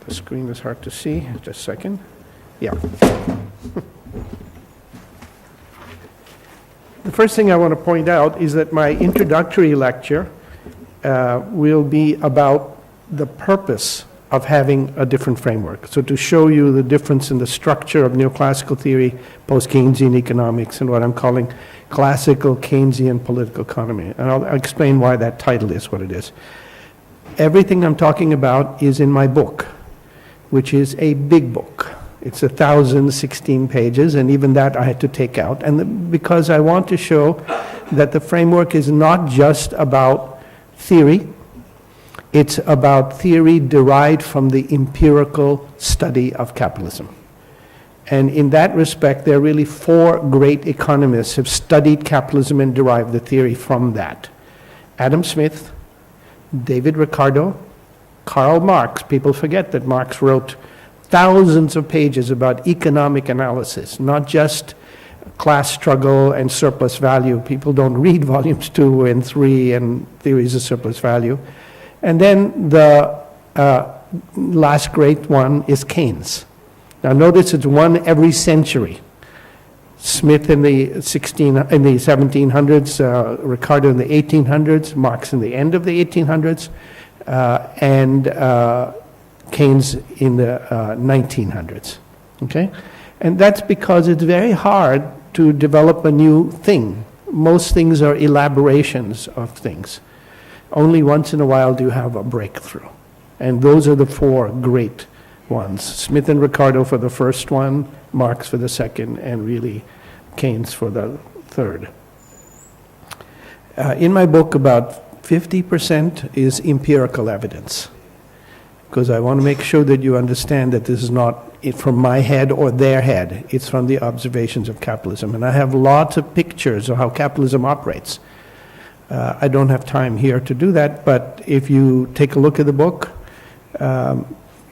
The screen is hard to see. Just a second. Yeah. The first thing I want to point out is that my introductory lecture will be about the purpose of having a different framework. So to show you the difference in the structure of neoclassical theory, post-Keynesian economics, and what I'm calling classical Keynesian political economy. And I'll explain why that title is what it is. Everything I'm talking about is in my book, which is a big book. It's 1,016 pages, and even that I had to take out. And because I want to show that the framework is not just about theory, it's about theory derived from the empirical study of capitalism. And in that respect, there are really four great economists who have studied capitalism and derived the theory from that. Adam Smith, David Ricardo, Karl Marx. People forget that Marx wrote thousands of pages about economic analysis, not just class struggle and surplus value. People don't read volumes 2 and 3 and theories of surplus value. And then the last great one is Keynes. Now notice it's one every century. Smith in the 1700s, Ricardo in the 1800s, Marx in the end of the 1800s, and Keynes in the 1900s. Okay, and that's because it's very hard to develop a new thing. Most things are elaborations of things. Only once in a while do you have a breakthrough. And those are the four great ones. Smith and Ricardo for the first one, Marx for the second, and really Keynes for the third. In my book, about 50% is empirical evidence, because I want to make sure that you understand that this is not from my head or their head. It's from the observations of capitalism. And I have lots of pictures of how capitalism operates. I don't have time here to do that, but if you take a look at the book,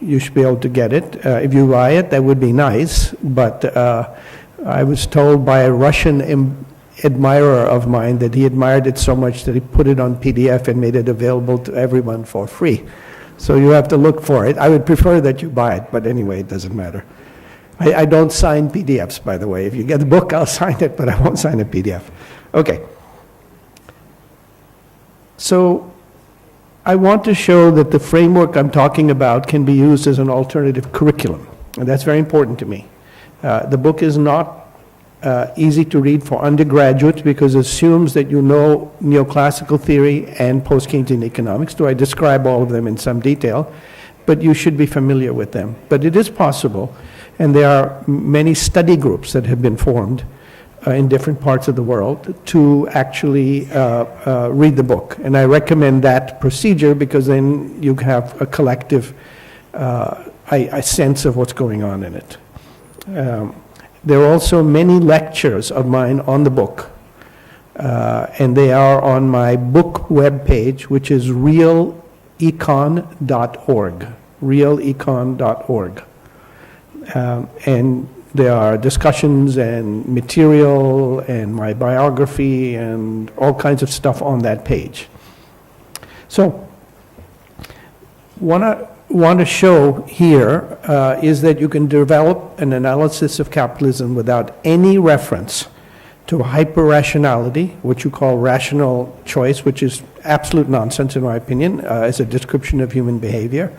you should be able to get it. If you buy it, that would be nice, but I was told by a Russian admirer of mine that he admired it so much that he put it on PDF and made it available to everyone for free. So you have to look for it. I would prefer that you buy it, but anyway, it doesn't matter. I don't sign PDFs, by the way. If you get the book, I'll sign it, but I won't sign a PDF. Okay. So I want to show that the framework I'm talking about can be used as an alternative curriculum, and that's very important to me. The book is not easy to read for undergraduates because it assumes that you know neoclassical theory and post-Keynesian economics, though I describe all of them in some detail, but you should be familiar with them. But it is possible, and there are many study groups that have been formed in different parts of the world to actually read the book. And I recommend that procedure because then you have a collective a sense of what's going on in it. There are also many lectures of mine on the book, and they are on my book webpage, which is realecon.org, realecon.org. And there are discussions and material and my biography and all kinds of stuff on that page. So, want to show here is that you can develop an analysis of capitalism without any reference to hyper-rationality, which you call rational choice, which is absolute nonsense in my opinion, as a description of human behavior.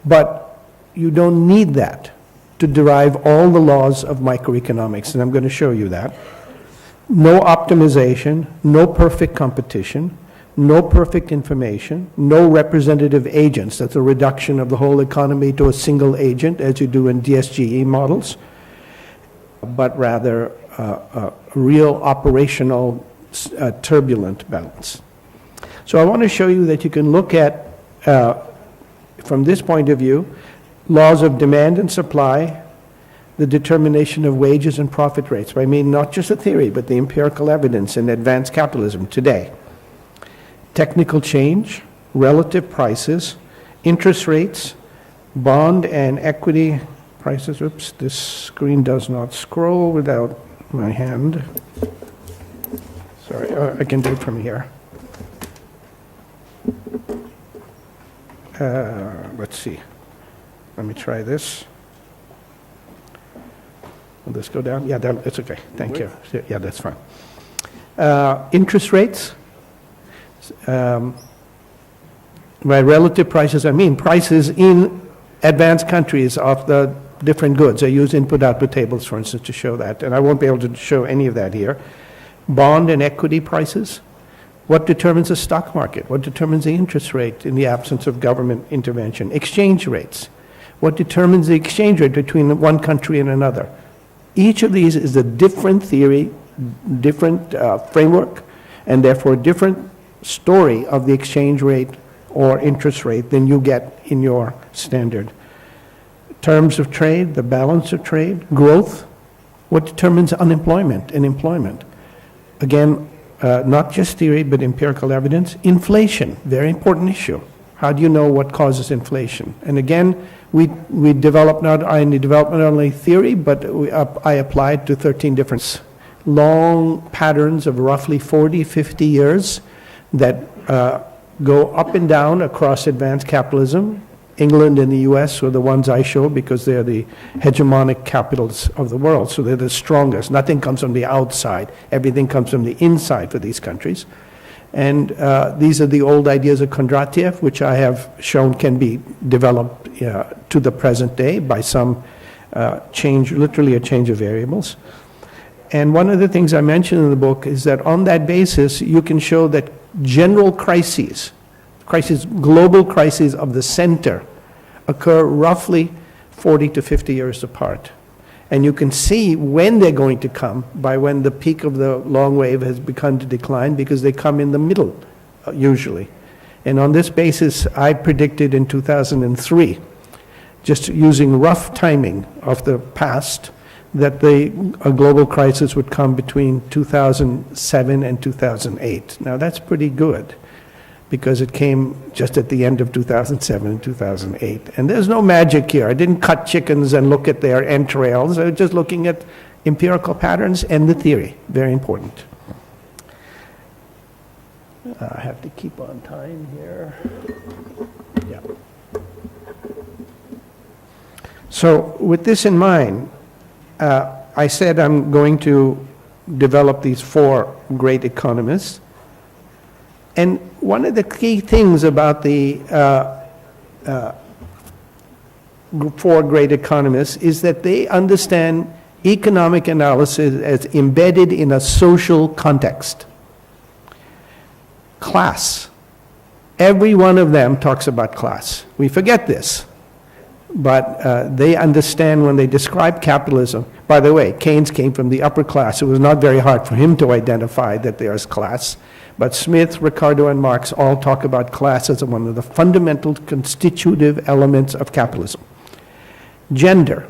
But you don't need that to derive all the laws of microeconomics, and I'm going to show you that. No optimization, no perfect competition, no perfect information, no representative agents. That's a reduction of the whole economy to a single agent, as you do in DSGE models, but rather a real operational turbulent balance. So I want to show you that you can look at, from this point of view, laws of demand and supply, the determination of wages and profit rates. I mean, not just a theory, but the empirical evidence in advanced capitalism today. Technical change, relative prices, interest rates, bond and equity prices. Oops, this screen does not scroll without my hand. Sorry, I can do it from here. Let's see. Let me try this. Will this go down? Yeah, it's okay. Thank you. Yeah, that's fine. Interest rates. By relative prices, I mean prices in advanced countries of the different goods. I use input-output tables, for instance, to show that, and I won't be able to show any of that here. Bond and equity prices. What determines the stock market? What determines the interest rate in the absence of government intervention? Exchange rates. What determines the exchange rate between one country and another? Each of these is a different theory, different framework, and therefore different story of the exchange rate or interest rate than you get in your standard. Terms of trade, the balance of trade, growth. What determines unemployment and employment? Again, not just theory, but empirical evidence. Inflation, very important issue. How do you know what causes inflation? And again, we develop not only theory, but I applied to 13 different long patterns of roughly 40, 50 years that go up and down across advanced capitalism. England and the US were the ones I show because they're the hegemonic capitals of the world, so they're the strongest. Nothing comes from the outside. Everything comes from the inside for these countries. And these are the old ideas of Kondratiev, which I have shown can be developed to the present day by some change, literally a change of variables. And one of the things I mentioned in the book is that on that basis, you can show that general crises, global crises of the center, occur roughly 40 to 50 years apart. And you can see when they're going to come by when the peak of the long wave has begun to decline, because they come in the middle, usually. And on this basis, I predicted in 2003, just using rough timing of the past, that a global crisis would come between 2007 and 2008. Now that's pretty good, because it came just at the end of 2007 and 2008. And there's no magic here. I didn't cut chickens and look at their entrails. I was just looking at empirical patterns and the theory. Very important. I have to keep on time here. Yeah. So with this in mind, I said I'm going to develop these four great economists. And one of the key things about the four great economists is that they understand economic analysis as embedded in a social context. Class. Every one of them talks about class. We forget this, but they understand when they describe capitalism. By the way, Keynes came from the upper class. It was not very hard for him to identify that there's class. But Smith, Ricardo, and Marx all talk about class as one of the fundamental constitutive elements of capitalism. Gender.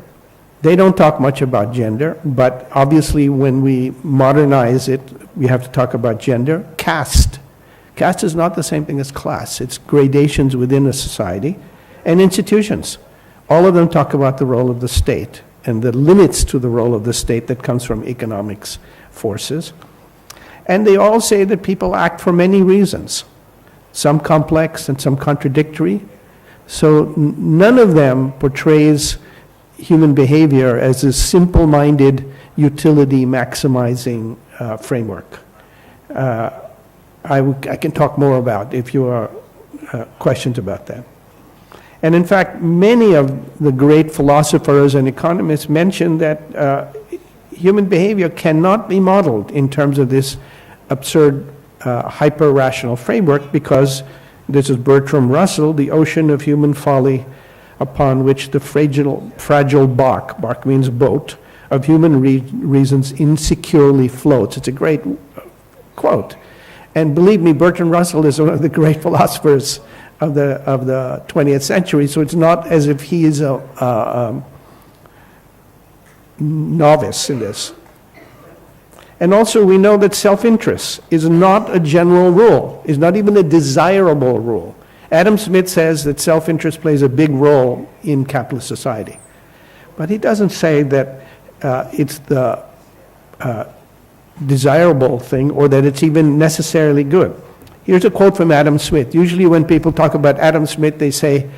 They don't talk much about gender, but obviously when we modernize it, we have to talk about gender. Caste. Caste is not the same thing as class. It's gradations within a society. And institutions. All of them talk about the role of the state and the limits to the role of the state that comes from economics forces. And they all say that people act for many reasons, some complex and some contradictory. So none of them portrays human behavior as a simple-minded, utility-maximizing framework. I can talk more about if you are questions about that. And in fact, many of the great philosophers and economists mention that human behavior cannot be modeled in terms of this absurd hyper-rational framework, because this is Bertrand Russell, the ocean of human folly upon which the fragile bark means boat, of human reasons insecurely floats. It's a great quote. And believe me, Bertrand Russell is one of the great philosophers of the 20th century, so it's not as if he is a novice in this. And also we know that self-interest is not a general rule, is not even a desirable rule. Adam Smith says that self-interest plays a big role in capitalist society. But he doesn't say that it's the desirable thing or that it's even necessarily good. Here's a quote from Adam Smith. Usually when people talk about Adam Smith, they say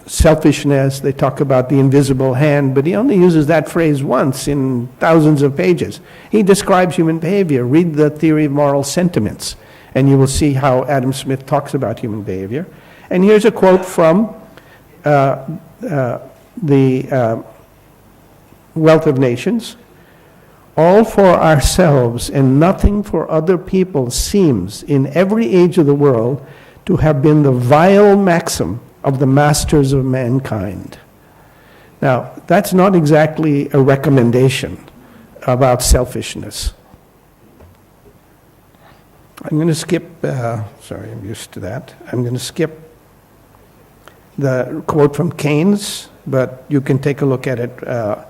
selfishness, they talk about the invisible hand, but he only uses that phrase once in thousands of pages. He describes human behavior. Read the Theory of Moral Sentiments, and you will see how Adam Smith talks about human behavior. And here's a quote from the Wealth of Nations. All for ourselves and nothing for other people seems, in every age of the world, to have been the vile maxim of the masters of mankind. Now, that's not exactly a recommendation about selfishness. I'm going to skip, sorry, I'm used to that. I'm going to skip the quote from Keynes, but you can take a look at it.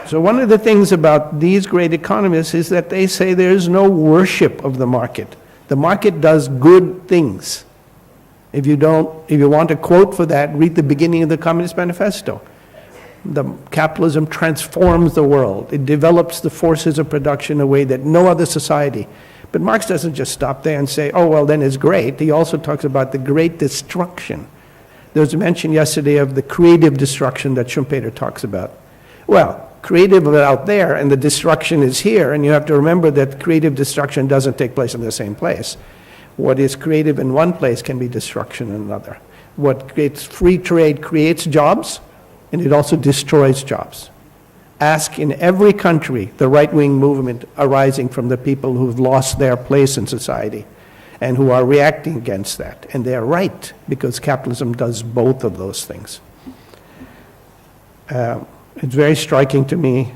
So one of the things about these great economists is that they say there is no worship of the market. The market does good things. If you want a quote for that, read the beginning of the Communist Manifesto. The capitalism transforms the world. It develops the forces of production in a way that no other society. But Marx doesn't just stop there and say, oh, well, then it's great. He also talks about the great destruction. There was a mention yesterday of the creative destruction that Schumpeter talks about. Well, creative is out there and the destruction is here, and you have to remember that creative destruction doesn't take place in the same place. What is creative in one place can be destruction in another. What creates free trade creates jobs, and it also destroys jobs. Ask in every country the right-wing movement arising from the people who've lost their place in society and who are reacting against that. And they're right, because capitalism does both of those things. It's very striking to me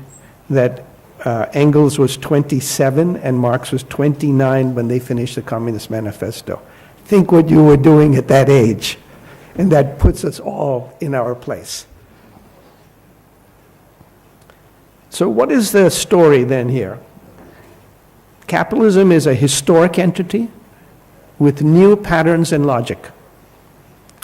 that Engels was 27 and Marx was 29 when they finished the Communist Manifesto. Think what you were doing at that age, and that puts us all in our place. So what is the story then here? Capitalism is a historic entity with new patterns and logic.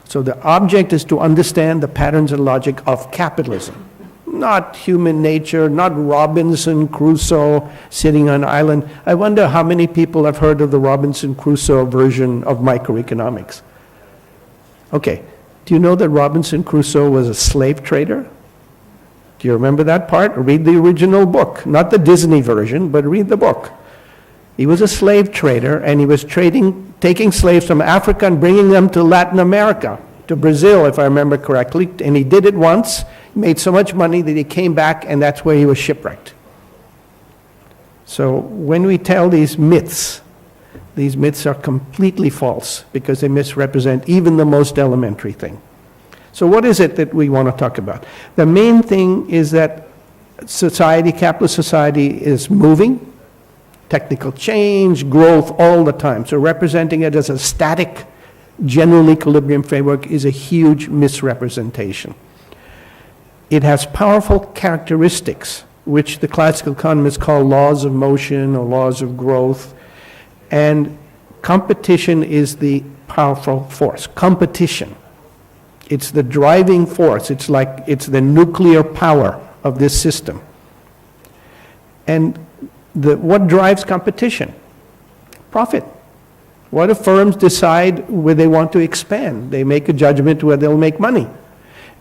So the object is to understand the patterns and logic of capitalism. Not human nature, not Robinson Crusoe sitting on an island. I wonder how many people have heard of the Robinson Crusoe version of microeconomics. Okay, do you know that Robinson Crusoe was a slave trader? Do you remember that part? Read the original book, not the Disney version, but read the book. He was a slave trader, and he was taking slaves from Africa and bringing them to Latin America, to Brazil, if I remember correctly, and he did it once, made so much money that he came back, and that's where he was shipwrecked. So when we tell these myths are completely false because they misrepresent even the most elementary thing. So what is it that we want to talk about? The main thing is that society, capitalist society, is moving, technical change, growth all the time. So representing it as a static general equilibrium framework is a huge misrepresentation. It has powerful characteristics, which the classical economists call laws of motion or laws of growth, and competition is the powerful force. Competition. It's the driving force. It's the nuclear power of this system. And what drives competition? Profit. What if firms decide where they want to expand? They make a judgment where they'll make money.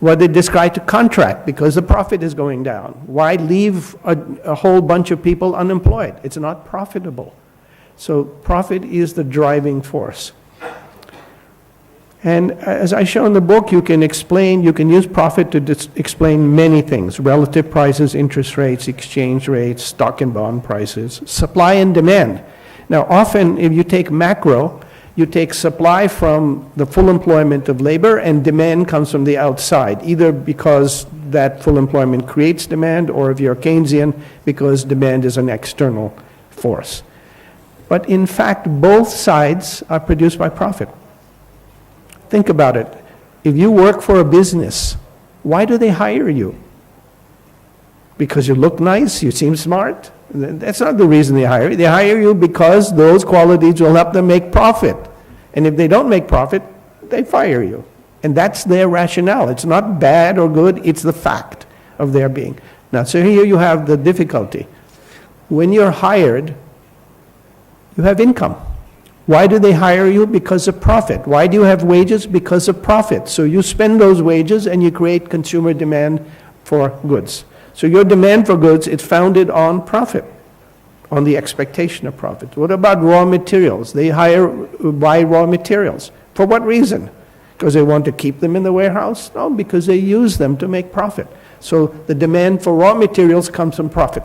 Well, they decide to contract because the profit is going down. Why leave a whole bunch of people unemployed? It's not profitable. So profit is the driving force. And as I show in the book, you can use profit to explain many things: relative prices, interest rates, exchange rates, stock and bond prices, supply and demand. Now, often, if you take macro, you take supply from the full employment of labor, and demand comes from the outside, either because that full employment creates demand, or if you're Keynesian, because demand is an external force. But in fact, both sides are produced by profit. Think about it. If you work for a business, why do they hire you? Because you look nice, you seem smart? That's not the reason they hire you. They hire you because those qualities will help them make profit. And if they don't make profit, they fire you. And that's their rationale. It's not bad or good, it's the fact of their being. Now, so here you have the difficulty. When you're hired, you have income. Why do they hire you? Because of profit. Why do you have wages? Because of profit. So you spend those wages and you create consumer demand for goods. So your demand for goods is founded on profit, on the expectation of profit. What about raw materials? They buy raw materials. For what reason? Because they want to keep them in the warehouse? No, because they use them to make profit. So the demand for raw materials comes from profit.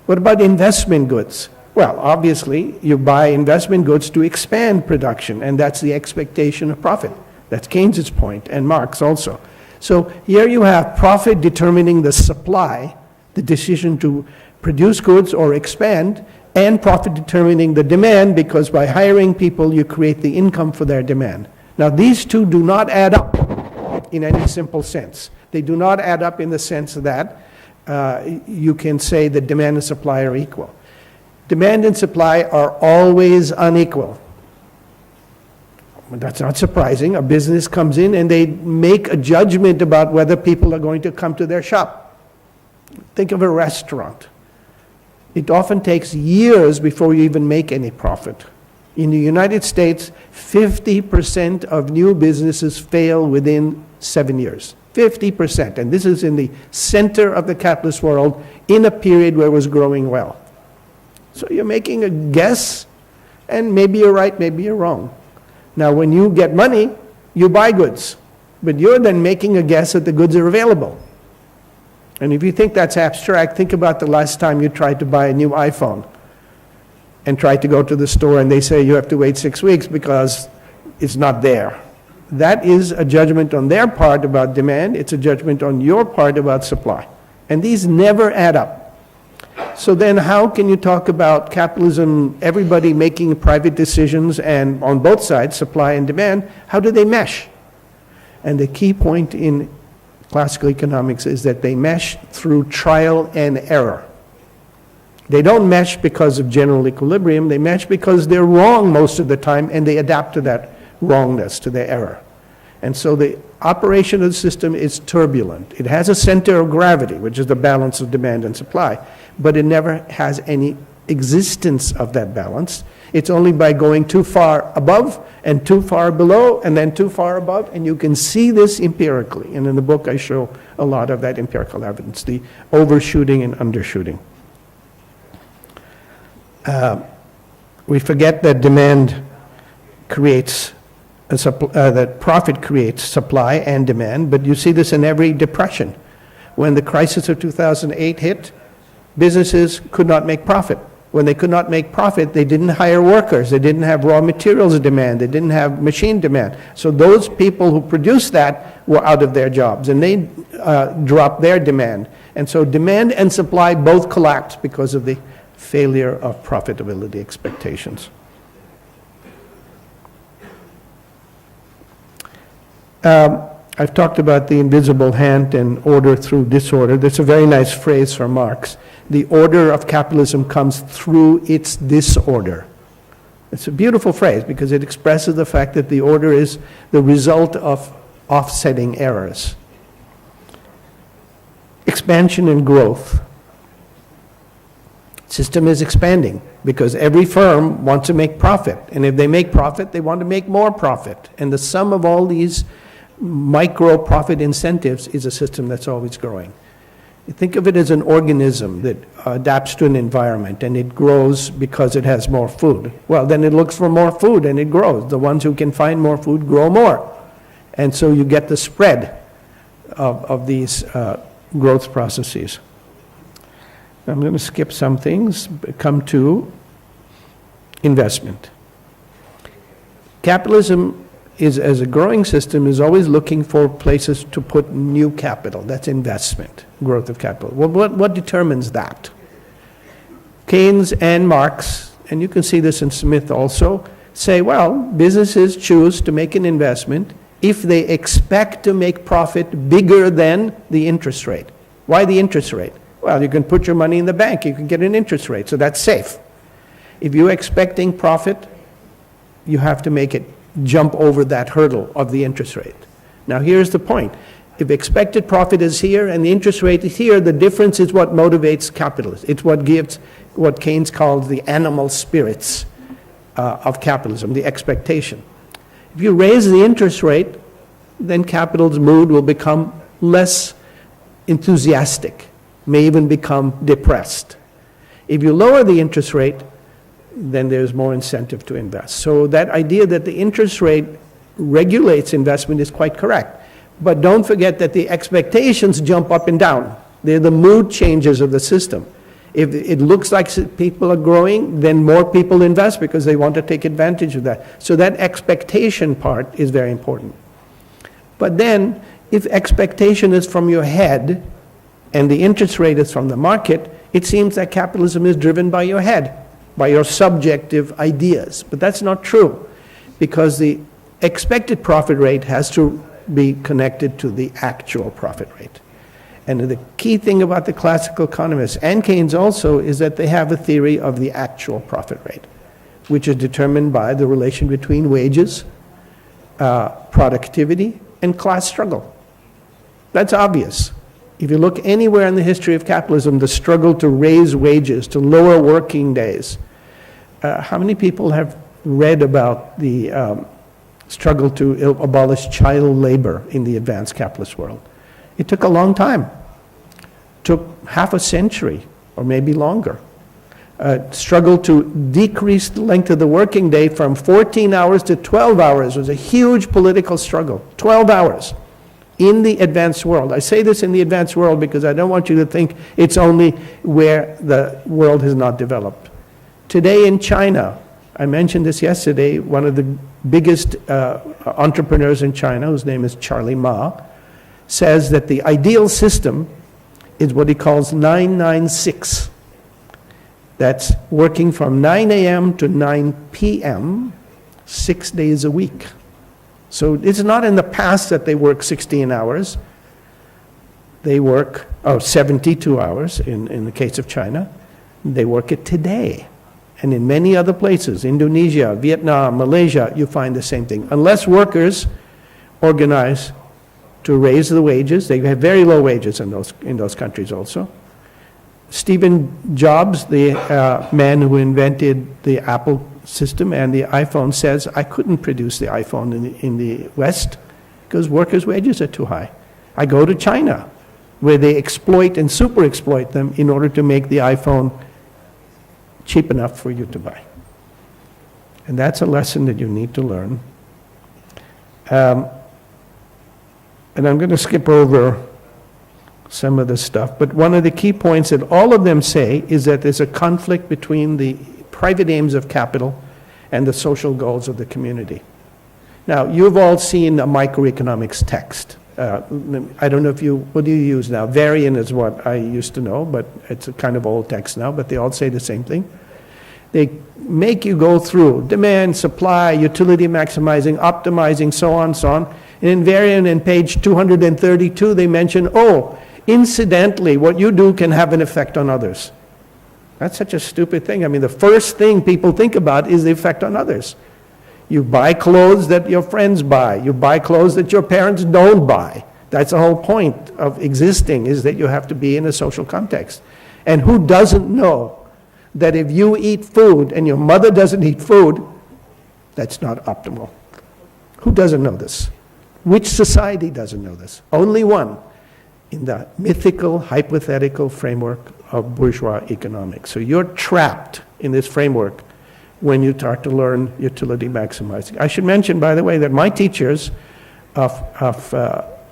What about investment goods? Well, obviously, you buy investment goods to expand production, and that's the expectation of profit. That's Keynes's point, and Marx also. So here you have profit determining the supply, the decision to produce goods or expand, and profit determining the demand, because by hiring people, you create the income for their demand. Now, these two do not add up in any simple sense. They do not add up in the sense that you can say that demand and supply are equal. Demand and supply are always unequal. That's not surprising. A business comes in and they make a judgment about whether people are going to come to their shop. Think of a restaurant. It often takes years before you even make any profit. In the United States, 50% of new businesses fail within 7 years. 50%. And this is in the center of the capitalist world in a period where it was growing well. So you're making a guess, and maybe you're right, maybe you're wrong. Now, when you get money, you buy goods, but you're then making a guess that the goods are available. And if you think that's abstract, think about the last time you tried to buy a new iPhone and tried to go to the store and they say you have to wait 6 weeks because it's not there. That is a judgment on their part about demand. It's a judgment on your part about supply. And these never add up. So then how can you talk about capitalism, everybody making private decisions, and on both sides, supply and demand, how do they mesh? And the key point in classical economics is that they mesh through trial and error. They don't mesh because of general equilibrium, they mesh because they're wrong most of the time, and they adapt to that wrongness, to their error. And so the operation of the system is turbulent. It has a center of gravity, which is the balance of demand and supply, but it never has any existence of that balance. It's only by going too far above and too far below and then too far above, and you can see this empirically. And in the book I show a lot of that empirical evidence, the overshooting and undershooting. We forget that demand creates that profit creates supply and demand, but you see this in every depression. When the crisis of 2008 hit, businesses could not make profit. When they could not make profit, they didn't hire workers, they didn't have raw materials demand, they didn't have machine demand. So those people who produced that were out of their jobs, and they dropped their demand. And so demand and supply both collapsed because of the failure of profitability expectations. I've talked about the invisible hand and order through disorder. That's a very nice phrase from Marx. The order of capitalism comes through its disorder. It's a beautiful phrase because it expresses the fact that the order is the result of offsetting errors. Expansion and growth. System is expanding because every firm wants to make profit. And if they make profit, they want to make more profit. And the sum of all these micro profit incentives is a system that's always growing. You think of it as an organism that adapts to an environment and it grows because it has more food. Well, then it looks for more food and it grows. The ones who can find more food grow more. And so you get the spread of these growth processes. I'm going to skip some things, come to investment. Capitalism is, as a growing system, is always looking for places to put new capital. That's investment, growth of capital. Well, what determines that? Keynes and Marx, and you can see this in Smith also, say, well, businesses choose to make an investment if they expect to make profit bigger than the interest rate. Why the interest rate? Well, you can put your money in the bank, you can get an interest rate, so that's safe. If you're expecting profit, you have to make it jump over that hurdle of the interest rate. Now here's the point. If expected profit is here and the interest rate is here, the difference is what motivates capitalists. It's what gives what Keynes calls the animal spirits. of capitalism, the expectation. If you raise the interest rate, then capital's mood will become less enthusiastic, may even become depressed. If you lower the interest rate, then there's more incentive to invest. So that idea that the interest rate regulates investment is quite correct. But don't forget that the expectations jump up and down. They're the mood changes of the system. If it looks like people are growing, then more people invest because they want to take advantage of that. So that expectation part is very important. But then, if expectation is from your head and the interest rate is from the market, it seems that capitalism is driven by your head, by your subjective ideas. But that's not true, because the expected profit rate has to be connected to the actual profit rate. And the key thing about the classical economists, and Keynes also, is that they have a theory of the actual profit rate, which is determined by the relation between wages, productivity, and class struggle. That's obvious. If you look anywhere in the history of capitalism, the struggle to raise wages, to lower working days, how many people have read about the struggle to abolish child labor in the advanced capitalist world? It took a long time. It took half a century, or maybe longer. Struggle to decrease the length of the working day from 14 hours to 12 hours was a huge political struggle. 12 hours in the advanced world. I say this in the advanced world because I don't want you to think it's only where the world has not developed. Today in China, I mentioned this yesterday, one of the biggest entrepreneurs in China, whose name is Charlie Ma, says that the ideal system is what he calls 996. That's working from 9 a.m. to 9 p.m., 6 days a week. So it's not in the past that they work 16 hours. They work 72 hours in the case of China. They work it today. And in many other places, Indonesia, Vietnam, Malaysia, you find the same thing. Unless workers organize to raise the wages, they have very low wages in those countries also. Stephen Jobs, the man who invented the Apple system and the iPhone, says, I couldn't produce the iPhone in the West because workers' wages are too high. I go to China, where they exploit and super exploit them in order to make the iPhone cheap enough for you to buy. And that's a lesson that you need to learn. And I'm going to skip over some of the stuff, but one of the key points that all of them say is that there's a conflict between the private aims of capital and the social goals of the community. Now, you've all seen a microeconomics text. I don't know what do you use now? Variant is what I used to know, but it's a kind of old text now, but they all say the same thing. They make you go through demand, supply, utility maximizing, optimizing, so on, so on. And in Variant, in page 232, they mention, incidentally, what you do can have an effect on others. That's such a stupid thing. I mean, the first thing people think about is the effect on others. You buy clothes that your friends buy. You buy clothes that your parents don't buy. That's the whole point of existing, is that you have to be in a social context. And who doesn't know that if you eat food and your mother doesn't eat food, that's not optimal? Who doesn't know this? Which society doesn't know this? Only one, in the mythical, hypothetical framework of bourgeois economics. So you're trapped in this framework when you start to learn utility maximizing. I should mention, by the way, that my teachers of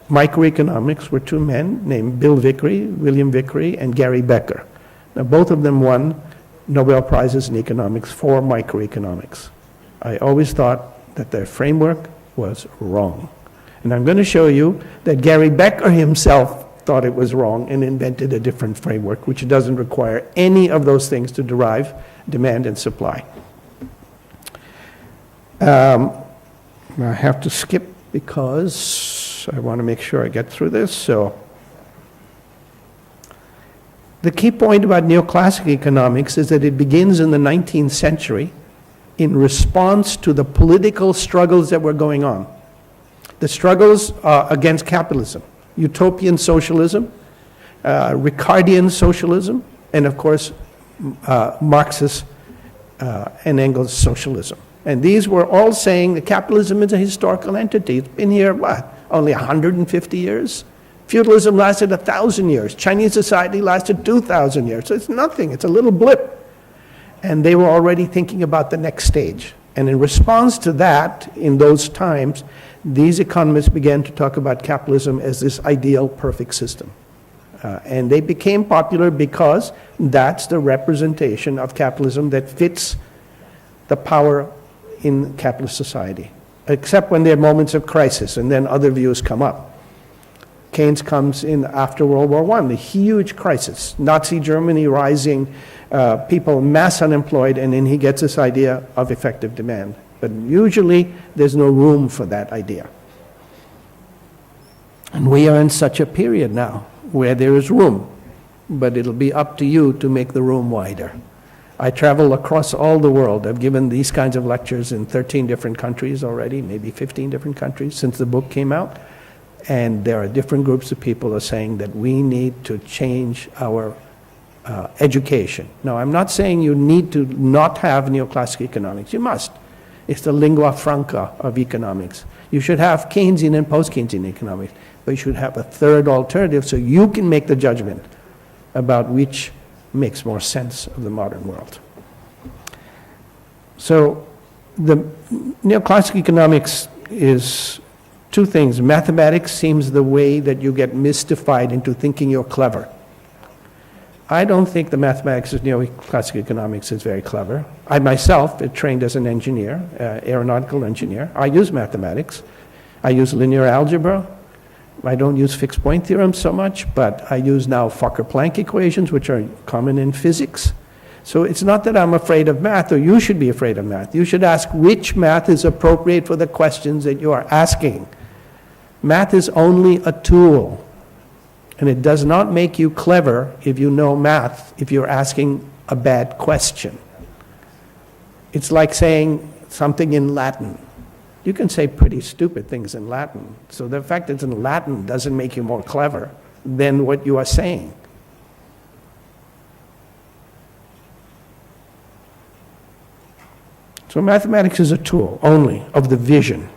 microeconomics were two men named Bill Vickery, William Vickery, and Gary Becker. Now, both of them won Nobel Prizes in economics for microeconomics. I always thought that their framework was wrong. And I'm going to show you that Gary Becker himself thought it was wrong and invented a different framework, which doesn't require any of those things to derive demand and supply. I have to skip because I want to make sure I get through this. So the key point about neoclassical economics is that it begins in the 19th century in response to the political struggles that were going on. The struggles against capitalism, utopian socialism, Ricardian socialism, and of course, Marxist and Engels' socialism. And these were all saying that capitalism is a historical entity. It's been here, what, only 150 years? Feudalism lasted 1,000 years. Chinese society lasted 2,000 years. So it's nothing. It's a little blip. And they were already thinking about the next stage. And in response to that, in those times, these economists began to talk about capitalism as this ideal, perfect system. And they became popular because that's the representation of capitalism that fits the power in capitalist society, except when there are moments of crisis, and then other views come up. Keynes comes in after World War I, the huge crisis, Nazi Germany rising, people mass unemployed, and then he gets this idea of effective demand. But usually there's no room for that idea. And we are in such a period now where there is room, but it'll be up to you to make the room wider. I travel across all the world. I've given these kinds of lectures in 13 different countries already, maybe 15 different countries since the book came out. And there are different groups of people who are saying that we need to change our education. Now, I'm not saying you need to not have neoclassical economics. You must. It's the lingua franca of economics. You should have Keynesian and post-Keynesian economics, but you should have a third alternative so you can make the judgment about which makes more sense of the modern world. So the neoclassical economics is two things. Mathematics seems the way that you get mystified into thinking you're clever. I don't think the mathematics of neoclassical economics is very clever. I myself trained as an engineer, aeronautical engineer. I use mathematics. I use linear algebra. I don't use fixed point theorems so much, but I use now Fokker-Planck equations, which are common in physics. So it's not that I'm afraid of math, or you should be afraid of math. You should ask which math is appropriate for the questions that you are asking. Math is only a tool, and it does not make you clever if you know math, if you're asking a bad question. It's like saying something in Latin. You can say pretty stupid things in Latin. So the fact that it's in Latin doesn't make you more clever than what you are saying. So mathematics is a tool only of the vision.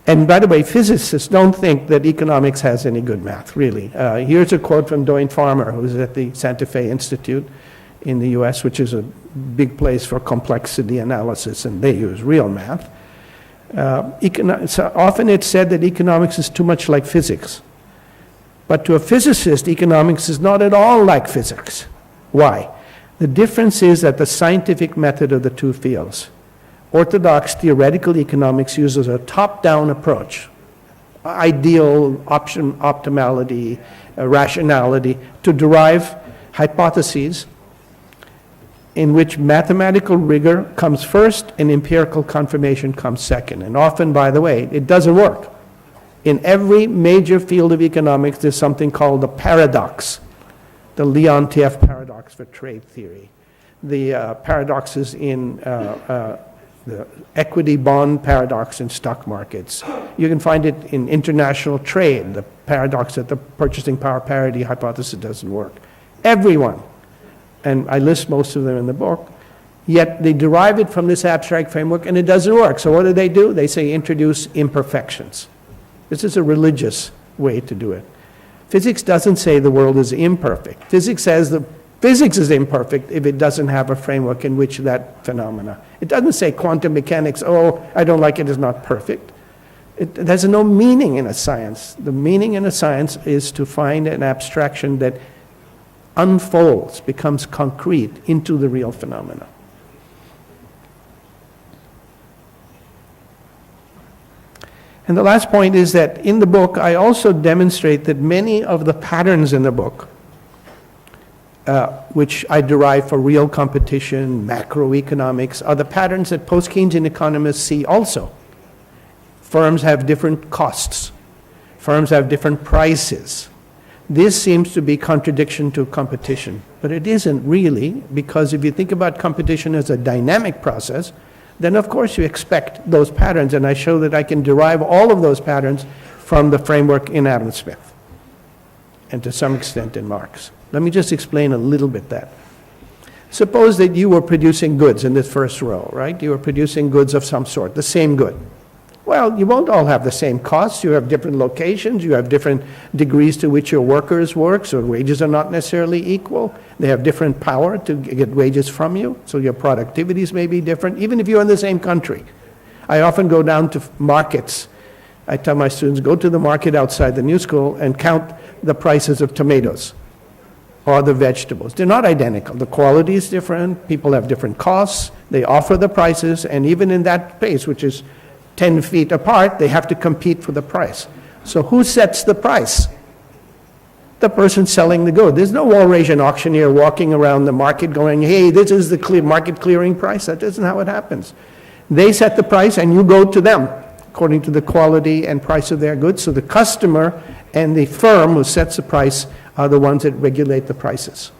And by the way, physicists don't think that economics has any good math, really. Here's a quote from Doane Farmer, who's at the Santa Fe Institute in the US, which is a big place for complexity analysis, and they use real math. So often it's said that economics is too much like physics. But to a physicist, economics is not at all like physics. Why? The difference is that the scientific method of the two fields. Orthodox theoretical economics uses a top-down approach, ideal, optimality, rationality, to derive hypotheses in which mathematical rigor comes first and empirical confirmation comes second. And often, by the way, it doesn't work. In every major field of economics, there's something called the paradox, the Leontief paradox for trade theory, the paradoxes in the equity bond paradox in stock markets. You can find it in international trade, the paradox that the purchasing power parity hypothesis doesn't work. Everyone, and I list most of them in the book, yet they derive it from this abstract framework and it doesn't work. So what do? They say introduce imperfections. This is a religious way to do it. Physics doesn't say the world is imperfect. Physics says the physics is imperfect if it doesn't have a framework in which that phenomena. It doesn't say quantum mechanics, oh, I don't like it, it's not perfect. There's no meaning in a science. The meaning in a science is to find an abstraction that unfolds, becomes concrete into the real phenomena. And the last point is that in the book, I also demonstrate that many of the patterns in the book, which I derive for real competition, macroeconomics, are the patterns that post-Keynesian economists see also. Firms have different costs. Firms have different prices. This seems to be contradiction to competition, but it isn't really, because if you think about competition as a dynamic process, then of course you expect those patterns, and I show that I can derive all of those patterns from the framework in Adam Smith, and to some extent in Marx. Let me just explain a little bit that. Suppose that you were producing goods in this first row, right? You were producing goods of some sort, the same good. Well, you won't all have the same costs. You have different locations. You have different degrees to which your workers work, so wages are not necessarily equal. They have different power to get wages from you, so your productivities may be different, even if you're in the same country. I often go down to markets. I tell my students, go to the market outside the new school and count the prices of tomatoes or the vegetables. They're not identical. The quality is different. People have different costs. They offer the prices, and even in that space, which is 10 feet apart, they have to compete for the price. So who sets the price? The person selling the good. There's no Walrasian auctioneer walking around the market going, hey, this is the market clearing price. That isn't how it happens. They set the price and you go to them according to the quality and price of their goods. So the customer and the firm who sets the price are the ones that regulate the prices.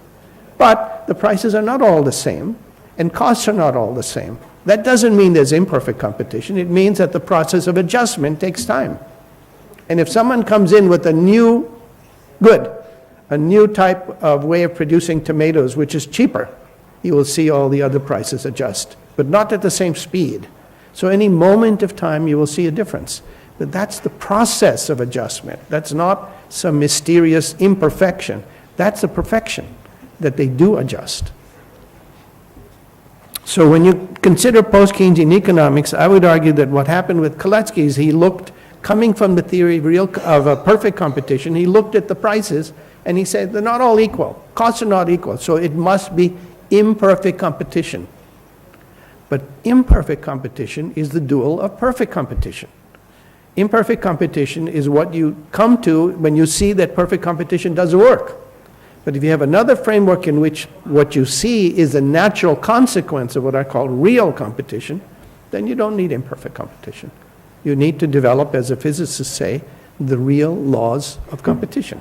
But the prices are not all the same, and costs are not all the same. That doesn't mean there's imperfect competition. It means that the process of adjustment takes time. And if someone comes in with a new good, a new type of way of producing tomatoes, which is cheaper, you will see all the other prices adjust, but not at the same speed. So any moment of time, you will see a difference. But that's the process of adjustment. That's not some mysterious imperfection. That's the perfection, that they do adjust. So when you consider post-Keynesian economics, I would argue that what happened with Kalecki is he looked, coming from the theory of a perfect competition, he looked at the prices and he said they're not all equal. Costs are not equal, so it must be imperfect competition. But imperfect competition is the dual of perfect competition. Imperfect competition is what you come to when you see that perfect competition doesn't work. But if you have another framework in which what you see is a natural consequence of what I call real competition, then you don't need imperfect competition. You need to develop, as the physicists say, the real laws of competition.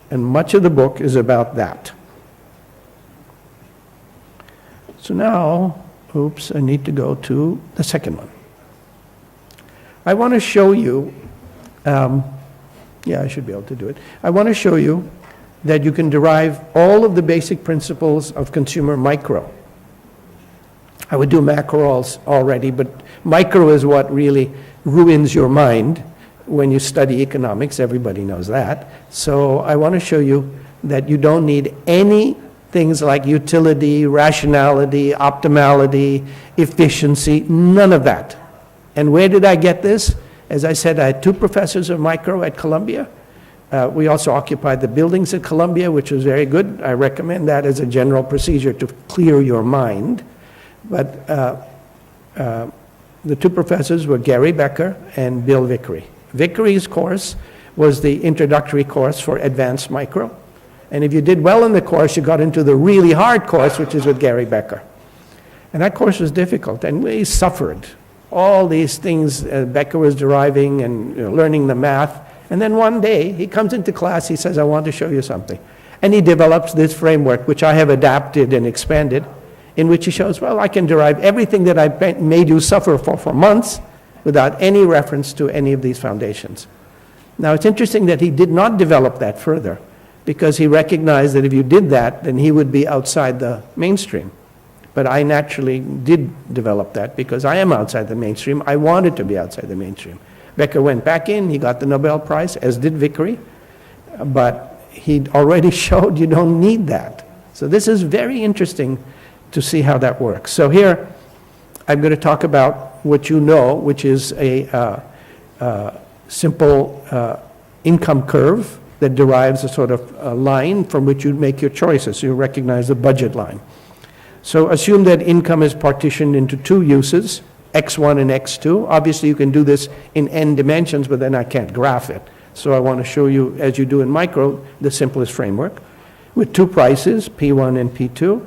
And much of the book is about that. So now, I need to go to the second one. I want to show you, I should be able to do it. I want to show you that you can derive all of the basic principles of consumer micro. I would do macro already, but micro is what really ruins your mind when you study economics. Everybody knows that. So I want to show you that you don't need any things like utility, rationality, optimality, efficiency, none of that. And where did I get this? As I said, I had 2 professors of micro at Columbia. We also occupied the buildings at Columbia, which was very good. I recommend that as a general procedure to clear your mind. But the 2 professors were Gary Becker and Bill Vickery. Vickery's course was the introductory course for advanced micro. And if you did well in the course, you got into the really hard course, which is with Gary Becker. And that course was difficult, and we suffered. All these things Becker was deriving and learning the math. And then one day, he comes into class, he says, I want to show you something. And he develops this framework, which I have adapted and expanded, in which he shows, well, I can derive everything that I made you suffer for months without any reference to any of these foundations. Now, it's interesting that he did not develop that further, because he recognized that if you did that, then he would be outside the mainstream. But I naturally did develop that because I am outside the mainstream. I wanted to be outside the mainstream. Becker went back in, he got the Nobel Prize, as did Vickery, but he already showed you don't need that. So this is very interesting to see how that works. So here, I'm going to talk about what you know, which is a simple income curve that derives a sort of a line from which you make your choices. So you recognize the budget line. So assume that income is partitioned into 2 uses, x1 and x2. Obviously, you can do this in n dimensions, but then I can't graph it. So I want to show you, as you do in micro, the simplest framework with 2 prices, P1 and P2.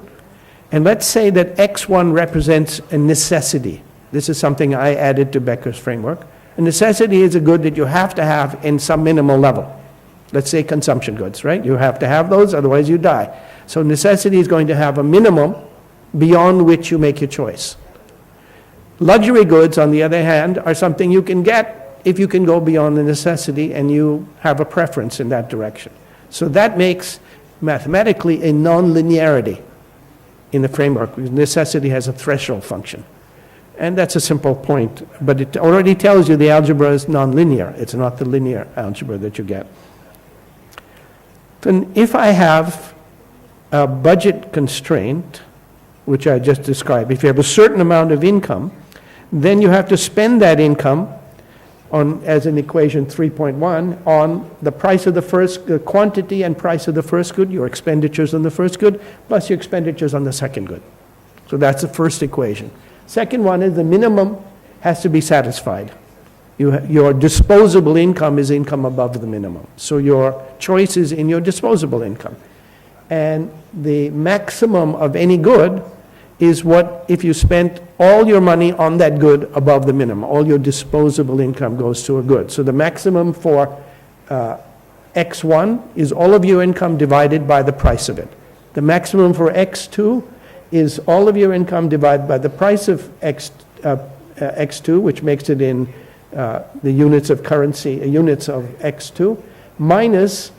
And let's say that x1 represents a necessity. This is something I added to Becker's framework. A necessity is a good that you have to have in some minimal level. Let's say consumption goods, right? You have to have those, otherwise you die. So necessity is going to have a minimum beyond which you make your choice. Luxury goods, on the other hand, are something you can get if you can go beyond the necessity and you have a preference in that direction. So that makes mathematically a non-linearity in the framework, because necessity has a threshold function. And that's a simple point, but it already tells you the algebra is nonlinear. It's not the linear algebra that you get. Then if I have a budget constraint, which I just described, if you have a certain amount of income, then you have to spend that income on, as in equation 3.1, on the price of the quantity and price of the first good, your expenditures on the first good, plus your expenditures on the second good. So that's the first equation. Second one is the minimum has to be satisfied. Your disposable income is income above the minimum. So your choice is in your disposable income. And the maximum of any good is what, if you spent all your money on that good above the minimum, all your disposable income goes to a good. So the maximum for X1 is all of your income divided by the price of it. The maximum for X2 is all of your income divided by the price of X2, which makes it in the units of currency, units of X2, minus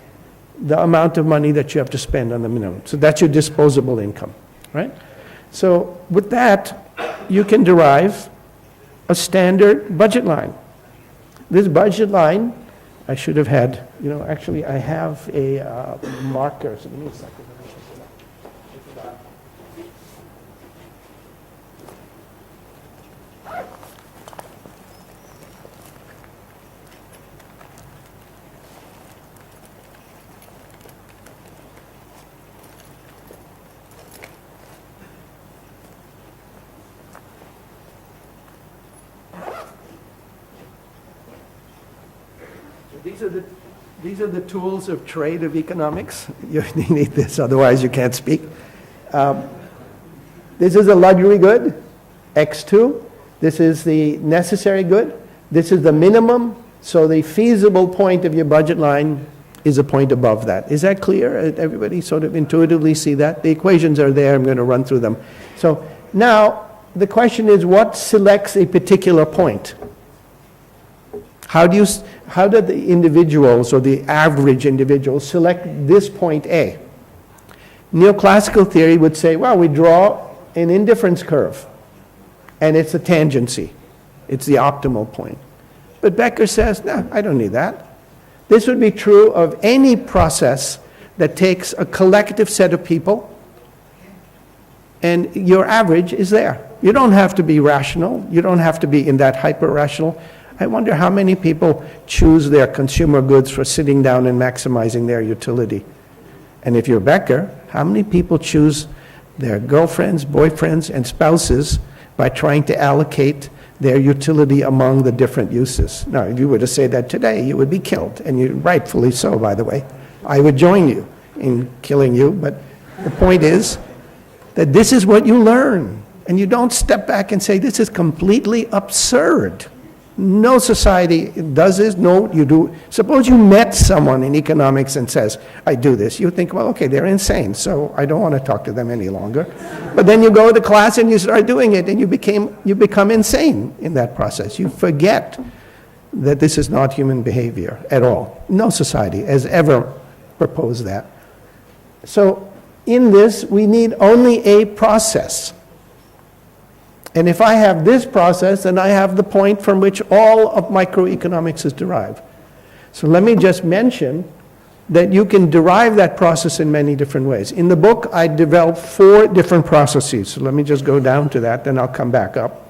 the amount of money that you have to spend on the minimum. So that's your disposable income, right? So with that, you can derive a standard budget line. This budget line, I should have had, actually I have a marker, so give me a second. These are the tools of trade of economics. You need this, otherwise you can't speak. This is a luxury good, X2. This is the necessary good. This is the minimum. So the feasible point of your budget line is a point above that. Is that clear? Everybody sort of intuitively see that? The equations are there. I'm going to run through them. So now the question is, what selects a particular point? How do the individuals or the average individuals select this point A? Neoclassical theory would say, well, we draw an indifference curve, and it's a tangency. It's the optimal point. But Becker says, no, I don't need that. This would be true of any process that takes a collective set of people, and your average is there. You don't have to be rational. You don't have to be in that hyper-rational. I wonder how many people choose their consumer goods for sitting down and maximizing their utility. And if you're Becker, how many people choose their girlfriends, boyfriends, and spouses by trying to allocate their utility among the different uses? Now, if you were to say that today, you would be killed, and you rightfully so, by the way. I would join you in killing you, but the point is that this is what you learn, and you don't step back and say, this is completely absurd. No society does this. No, you do. Suppose you met someone in economics and says, I do this. You think, well, okay, they're insane, so I don't want to talk to them any longer. But then you go to class and you start doing it, and you become insane in that process. You forget that this is not human behavior at all. No society has ever proposed that. So in this, we need only a process. And if I have this process, then I have the point from which all of microeconomics is derived. So let me just mention that you can derive that process in many different ways. In the book, I developed 4 different processes. So let me just go down to that, then I'll come back up.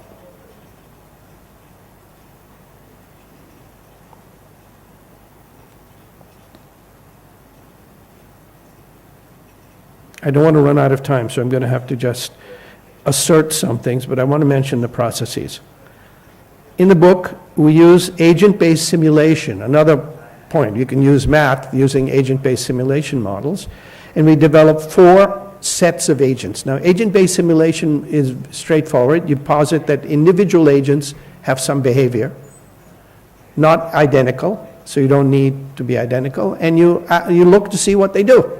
I don't want to run out of time, so I'm going to have to just assert some things, but I want to mention the processes. In the book, we use agent-based simulation, another point. You can use math using agent-based simulation models, and we develop 4 sets of agents. Now, agent-based simulation is straightforward. You posit that individual agents have some behavior, not identical, so you don't need to be identical, and you look to see what they do.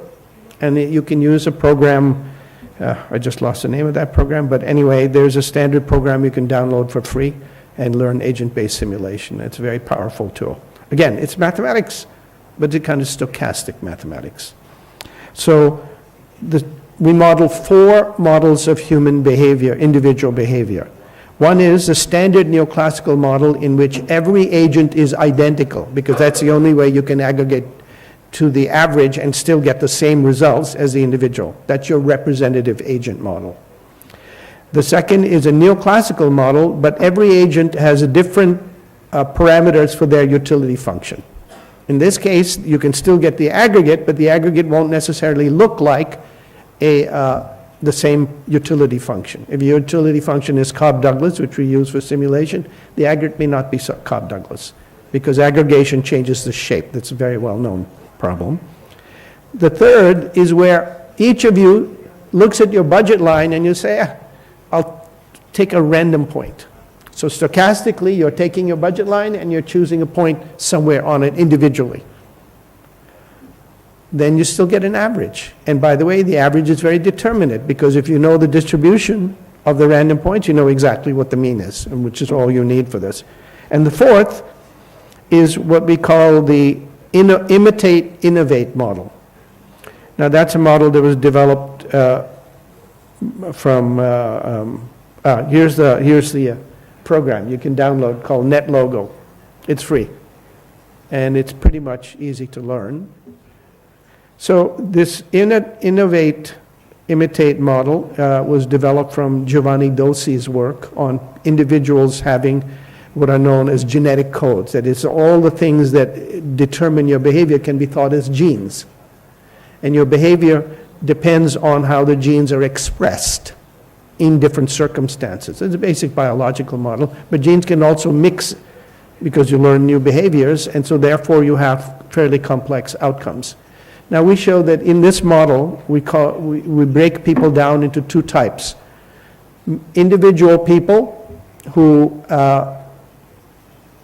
And you can use a program. I just lost the name of that program, but anyway, there's a standard program you can download for free and learn agent-based simulation. It's a very powerful tool. Again, it's mathematics, but it's kind of stochastic mathematics. So the we model 4 models of human behavior, individual behavior. One is the standard neoclassical model in which every agent is identical, because that's the only way you can aggregate to the average and still get the same results as the individual. That's your representative agent model. The second is a neoclassical model, but every agent has a different parameters for their utility function. In this case, you can still get the aggregate, but the aggregate won't necessarily look like the same utility function. If your utility function is Cobb-Douglas, which we use for simulation, the aggregate may not be Cobb-Douglas, because aggregation changes the shape. That's a very well-known problem. The third is where each of you looks at your budget line and you say, I'll take a random point. So stochastically, you're taking your budget line and you're choosing a point somewhere on it individually. Then you still get an average. And by the way, the average is very determinate, because if you know the distribution of the random points, you know exactly what the mean is, and which is all you need for this. And the fourth is what we call the imitate, innovate model. Now that's a model that was developed here's the program you can download called NetLogo. It's free, and it's pretty much easy to learn. So this innovate, imitate model was developed from Giovanni Dosi's work on individuals having what are known as genetic codes. That is, all the things that determine your behavior can be thought as genes. And your behavior depends on how the genes are expressed in different circumstances. It's a basic biological model, but genes can also mix because you learn new behaviors, and so therefore you have fairly complex outcomes. Now we show that in this model, we break people down into 2 types. Individual people who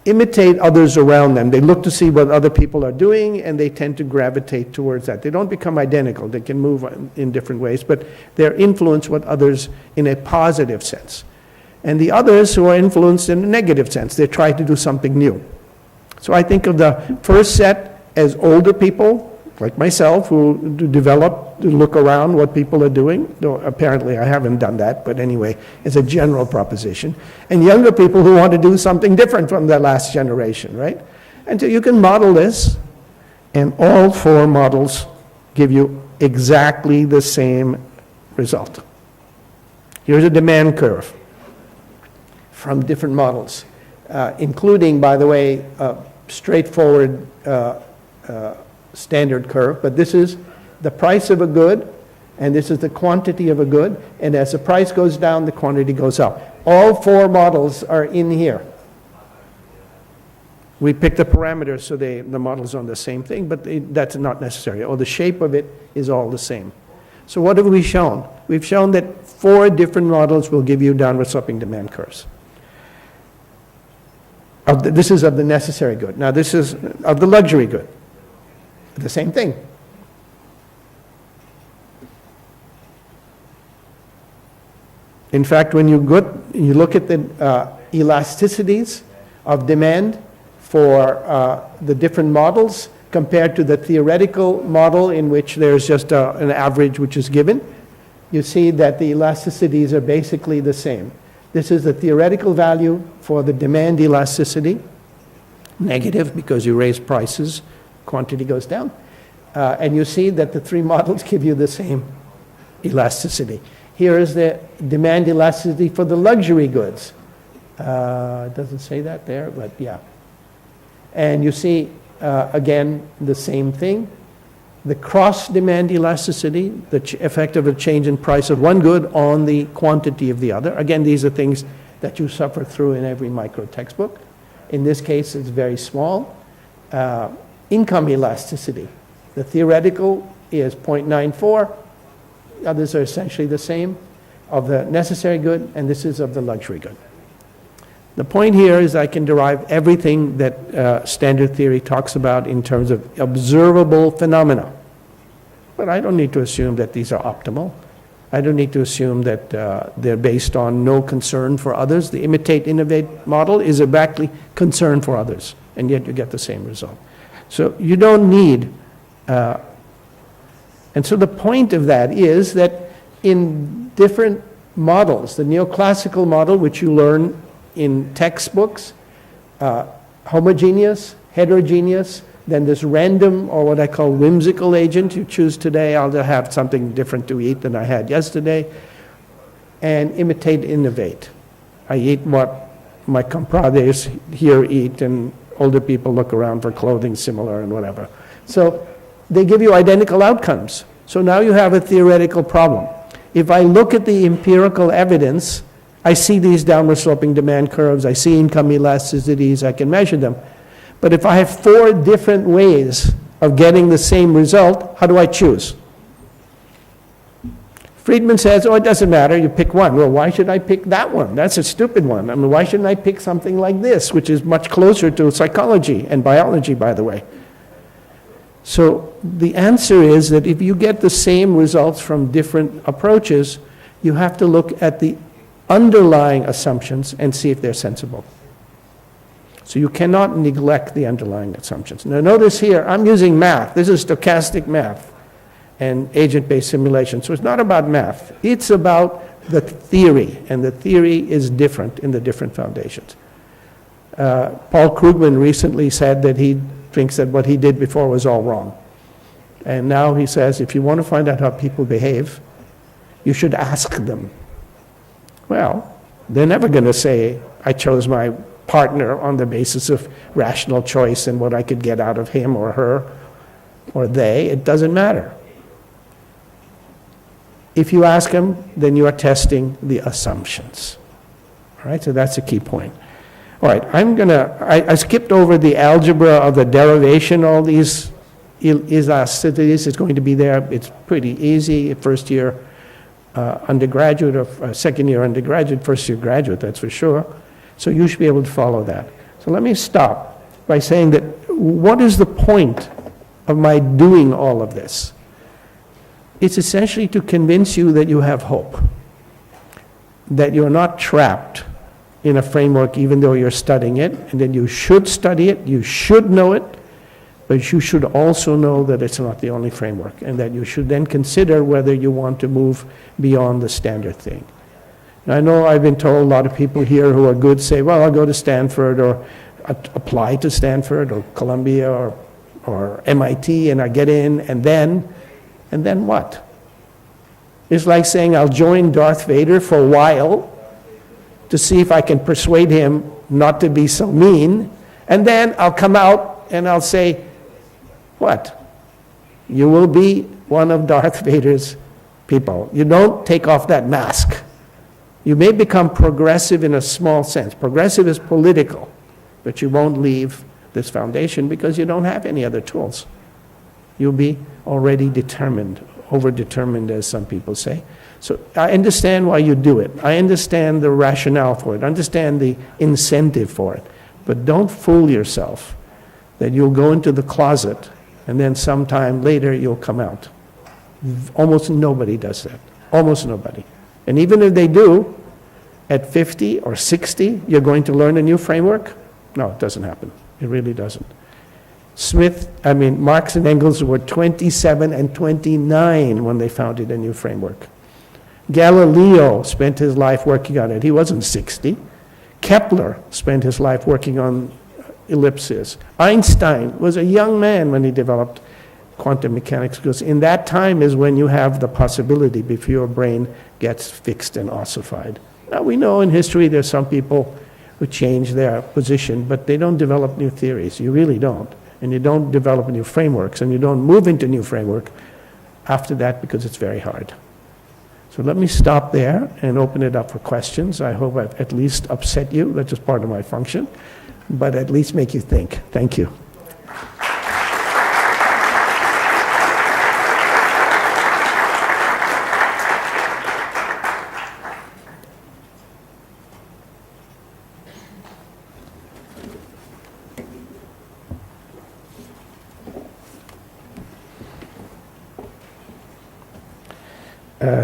imitate others around them. They look to see what other people are doing, and they tend to gravitate towards that. They don't become identical. They can move in different ways, but they're influenced with others in a positive sense. And the others who are influenced in a negative sense, they try to do something new. So I think of the first set as older people, like myself, who develop to look around what people are doing. Though apparently I haven't done that, but anyway, it's a general proposition. And younger people who want to do something different from the last generation, right? And so you can model this, and all 4 models give you exactly the same result. Here's a demand curve from different models, including, by the way, straightforward standard curve, but this is the price of a good, and this is the quantity of a good, and as the price goes down, the quantity goes up. All 4 models are in here. We pick the parameters so the models are on the same thing, but that's not necessary, or the shape of it is all the same. So what have we shown? We've shown that 4 different models will give you downward sloping demand curves. This is of the necessary good. Now this is of the luxury good. The same thing. In fact, when you look at the elasticities of demand for the different models compared to the theoretical model in which there's just an average which is given, you see that the elasticities are basically the same. This is the theoretical value for the demand elasticity, negative because you raise prices, quantity goes down, and you see that the 3 models give you the same elasticity. Here is the demand elasticity for the luxury goods. It doesn't say that there, but yeah. And you see, again, the same thing. The cross-demand elasticity, the effect of a change in price of one good on the quantity of the other. Again, these are things that you suffer through in every micro textbook. In this case, it's very small. Income elasticity. The theoretical is 0.94. Others are essentially the same of the necessary good, and this is of the luxury good. The point here is I can derive everything that standard theory talks about in terms of observable phenomena. But I don't need to assume that these are optimal. I don't need to assume that they're based on no concern for others. The imitate, innovate model is exactly concern for others, and yet you get the same result. So you don't need, and so the point of that is that in different models. The neoclassical model, which you learn in textbooks, homogeneous, heterogeneous, then this random, or what I call whimsical agent. You choose today, I'll have something different to eat than I had yesterday, and imitate, innovate. I eat what my compadres here eat, and older people look around for clothing similar and whatever. So they give you identical outcomes. So now you have a theoretical problem. If I look at the empirical evidence, I see these downward sloping demand curves, I see income elasticities, I can measure them. But if I have 4 different ways of getting the same result, how do I choose? Friedman says, oh, it doesn't matter, you pick one. Well, why should I pick that one? That's a stupid one. I mean, why shouldn't I pick something like this, which is much closer to psychology and biology, by the way? So the answer is that if you get the same results from different approaches, you have to look at the underlying assumptions and see if they're sensible. So you cannot neglect the underlying assumptions. Now notice here, I'm using math. This is stochastic math and agent-based simulation. So it's not about math. It's about the theory, and the theory is different in the different foundations. Paul Krugman recently said that he thinks that what he did before was all wrong. And now he says, if you want to find out how people behave, you should ask them. Well, they're never going to say, I chose my partner on the basis of rational choice and what I could get out of him or her or they. It doesn't matter. If you ask them, then you are testing the assumptions. All right, so that's a key point. All right, I skipped over the algebra of the derivation, all these elasticities. It's going to be there. It's pretty easy. First year undergraduate or second year undergraduate, first year graduate, that's for sure. So you should be able to follow that. So let me stop by saying that what is the point of my doing all of this? It's essentially to convince you that you have hope, that you're not trapped in a framework even though you're studying it, and that you should study it, you should know it, but you should also know that it's not the only framework, and that you should then consider whether you want to move beyond the standard thing. I know I've been told a lot of people here who are good say, well, I'll go to Stanford or apply to Stanford or Columbia or MIT and I get in, and then what? It's like saying I'll join Darth Vader for a while to see if I can persuade him not to be so mean, and then I'll come out and I'll say, what? You will be one of Darth Vader's people. You don't take off that mask. You may become progressive in a small sense. Progressive is political, but you won't leave this foundation because you don't have any other tools. You'll be already determined, over-determined, as some people say. So I understand why you do it. I understand the rationale for it. I understand the incentive for it. But don't fool yourself that you'll go into the closet and then sometime later you'll come out. Almost nobody does that. Almost nobody. And even if they do, at 50 or 60, you're going to learn a new framework? No, it doesn't happen. It really doesn't. Marx and Engels were 27 and 29 when they founded a new framework. Galileo spent his life working on it. He wasn't 60. Kepler spent his life working on ellipses. Einstein was a young man when he developed quantum mechanics, because in that time is when you have the possibility before your brain gets fixed and ossified. Now we know in history there's some people who change their position, but they don't develop new theories. You really don't. And you don't develop new frameworks, and you don't move into new framework after that because it's very hard. So let me stop there and open it up for questions. I hope I've at least upset you. That's just part of my function, but at least make you think. Thank you.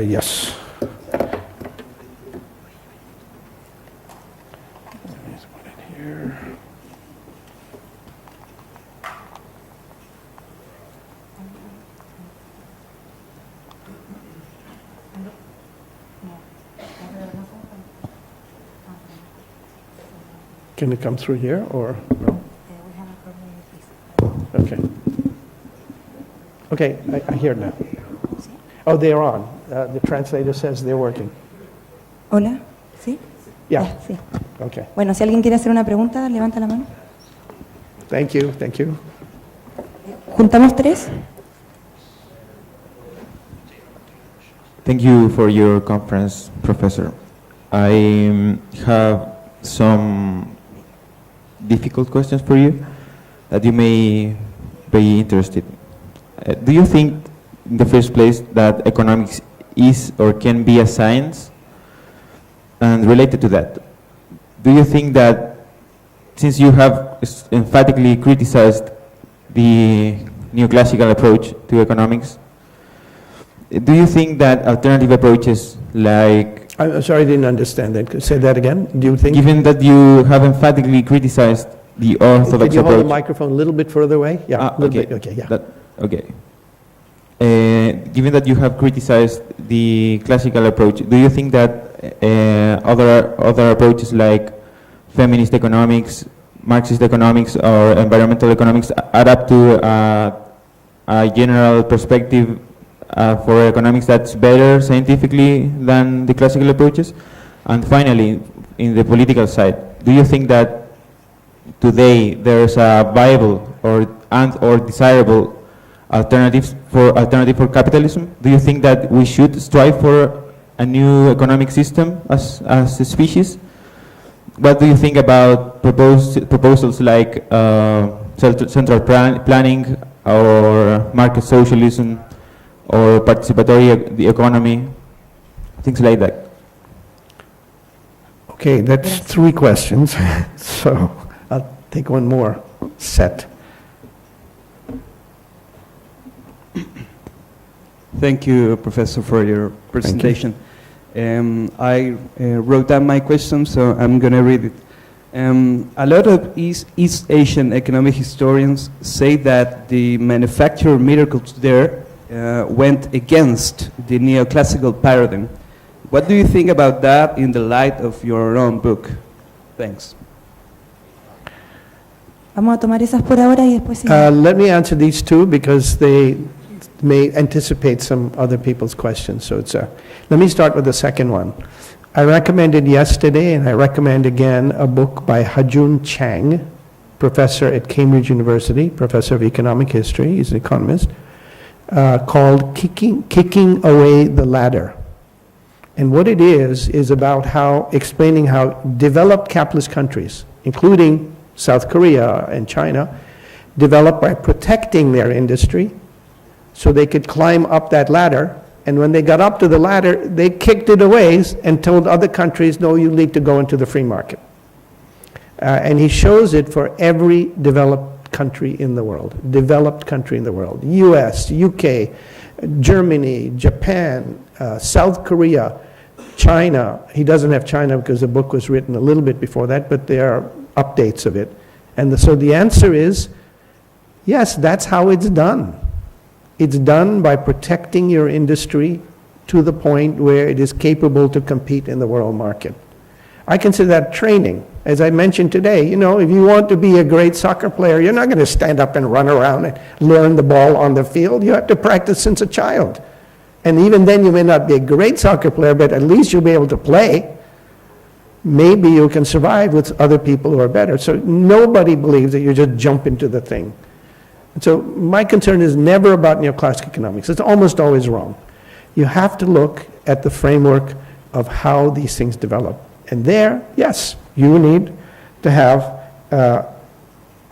Yes. Let me put it here. Can it come through here, or no? Okay. Okay, I hear it now. Oh, they're on. The translator says they're working. Hola, ¿sí? Yeah, Sí. okay. Bueno, si alguien quiere hacer una pregunta, levanta la mano. Thank you, thank you. ¿Juntamos tres? Thank you for your conference, Professor. I have some difficult questions for you that you may be interested. Do you think, in the first place, that economics is or can be a science? And related to that, do you think that, since you have emphatically criticized the neoclassical approach to economics, do you think that alternative approaches like... I'm sorry, I didn't understand that. Could you say that again? Do you think... Given that you have emphatically criticized the orthodox Could you hold the approach... microphone a little bit further away? Yeah, a little bit, okay, yeah. Okay. Given that you have criticized the classical approach, do you think that other approaches like feminist economics, Marxist economics, or environmental economics add up to a general perspective for economics that's better scientifically than the classical approaches? And finally, in the political side, do you think that today there's a viable or desirable alternative for capitalism? Do you think that we should strive for a new economic system as a species? What do you think about proposals like central planning or market socialism or participatory the economy, things like that? Okay, that's three questions, so I'll take one more set. Thank you, Professor, for your presentation. I wrote down my question, so I'm going to read it. A lot of East Asian economic historians say that the manufacturer miracles there went against the neoclassical paradigm. What do you think about that in the light of your own book? Thanks. Vamos a tomar esas por ahora y después... Let me answer these two because they may anticipate some other people's questions. So let me start with the second one. I recommended yesterday, and I recommend again, a book by Ha-Joon Chang, professor at Cambridge University, professor of economic history, he's an economist, called Kicking Away the Ladder. And what it is about explaining how developed capitalist countries, including South Korea and China, developed by protecting their industry so they could climb up that ladder. And when they got up to the ladder, they kicked it away and told other countries, no, you need to go into the free market. And he shows it for every developed country in the world, US, UK, Germany, Japan, South Korea, China. He doesn't have China because the book was written a little bit before that, but there are updates of it. And so the answer is, yes, that's how it's done. It's done by protecting your industry to the point where it is capable to compete in the world market. I consider that training. As I mentioned today, if you want to be a great soccer player, you're not going to stand up and run around and learn the ball on the field. You have to practice since a child. And even then, you may not be a great soccer player, but at least you'll be able to play. Maybe you can survive with other people who are better. So nobody believes that you just jump into the thing. And so my concern is never about neoclassical economics. It's almost always wrong. You have to look at the framework of how these things develop. And there, yes, you need to have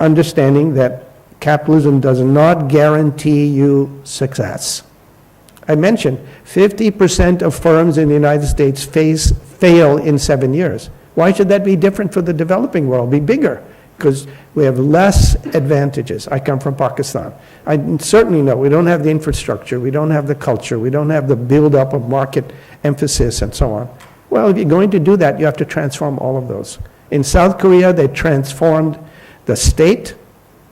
understanding that capitalism does not guarantee you success. I mentioned 50% of firms in the United States fail in 7 years. Why should that be different for the developing world? Be bigger, because we have less advantages. I come from Pakistan. I certainly know we don't have the infrastructure, we don't have the culture, we don't have the build-up of market emphasis and so on. Well, if you're going to do that, you have to transform all of those. In South Korea, they transformed the state,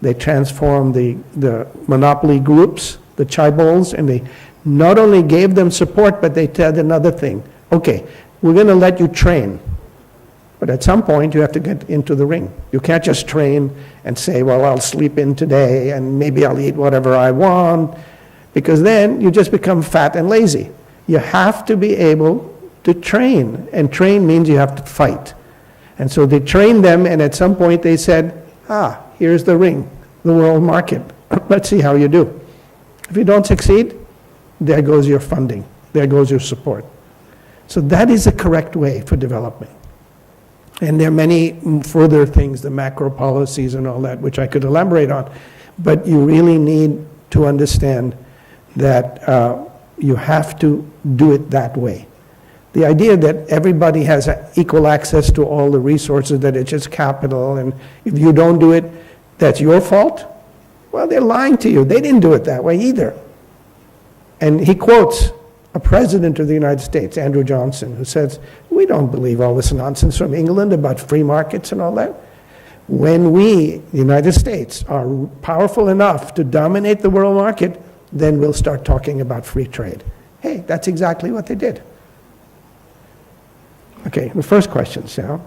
they transformed the monopoly groups, the chaebols, and they not only gave them support, but they said another thing. Okay, we're going to let you train. But at some point, you have to get into the ring. You can't just train and say, well, I'll sleep in today and maybe I'll eat whatever I want, because then you just become fat and lazy. You have to be able to train, and train means you have to fight. And so they trained them, and at some point they said, here's the ring, the world market. Let's see how you do. If you don't succeed, there goes your funding, there goes your support. So that is the correct way for development. And there are many further things, the macro policies and all that, which I could elaborate on, but you really need to understand that you have to do it that way. The idea that everybody has equal access to all the resources, that it's just capital, and if you don't do it, that's your fault. Well, they're lying to you. They didn't do it that way either. And he quotes a president of the United States, Andrew Johnson, who says, we don't believe all this nonsense from England about free markets and all that. When we, the United States, are powerful enough to dominate the world market, then we'll start talking about free trade. Hey, that's exactly what they did. Okay, the first question, Sal.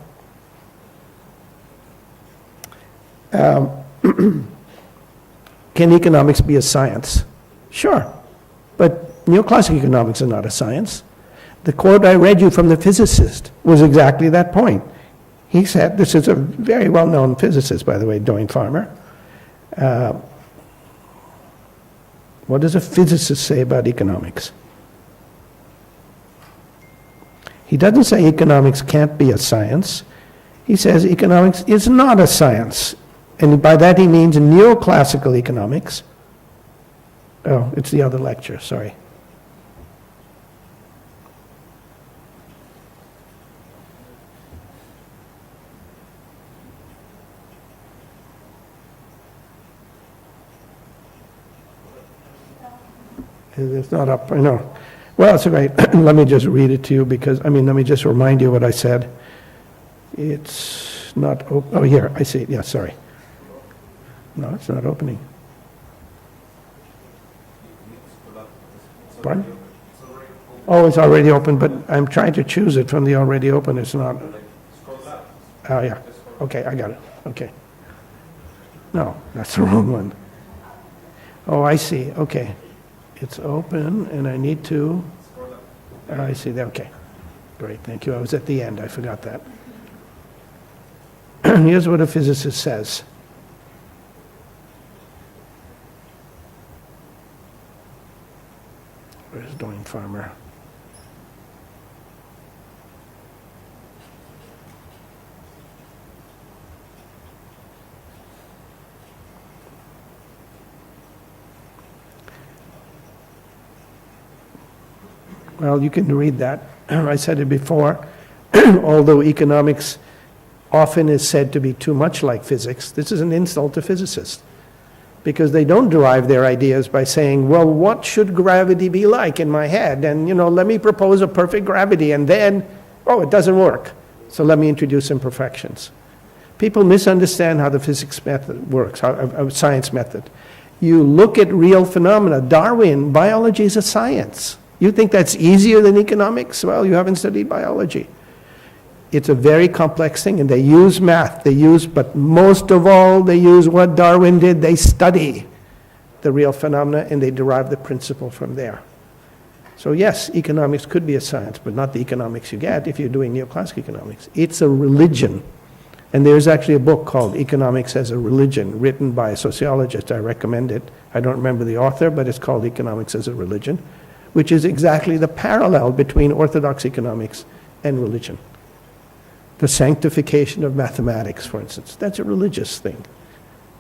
Can economics be a science? Sure, but neoclassical economics is not a science. The quote I read you from the physicist was exactly that point. He said, this is a very well-known physicist, by the way, Doane Farmer. What does a physicist say about economics? He doesn't say economics can't be a science. He says economics is not a science. And by that he means neoclassical economics. Oh, it's the other lecture, sorry. It's not up, I know. Well, it's okay. Let me just read it to you because, let me just remind you what I said. It's not, oh, here, I see it, yeah, sorry. No, it's not opening. Pardon? Oh, it's already open, but I'm trying to choose it from the already open, it's not. Oh, yeah, okay, I got it, okay. No, that's the wrong one. Oh, I see, okay. It's open, and I need to, I see that, okay. Great, thank you. I was at the end, I forgot that. Here's what a physicist says. Where's Doane Farmer? Well, you can read that. I said it before. Although economics often is said to be too much like physics, this is an insult to physicists, because they don't derive their ideas by saying, well, what should gravity be like in my head? And, let me propose a perfect gravity, and then, oh, it doesn't work. So let me introduce imperfections. People misunderstand how the physics method works, how science method. You look at real phenomena. Darwin, biology is a science. You think that's easier than economics? Well, you haven't studied biology. It's a very complex thing, and they use math. But most of all, they use what Darwin did. They study the real phenomena, and they derive the principle from there. So yes, economics could be a science, but not the economics you get if you're doing neoclassical economics. It's a religion. And there's actually a book called Economics as a Religion, written by a sociologist. I recommend it. I don't remember the author, but it's called Economics as a Religion, which is exactly the parallel between orthodox economics and religion. The sanctification of mathematics, for instance, that's a religious thing.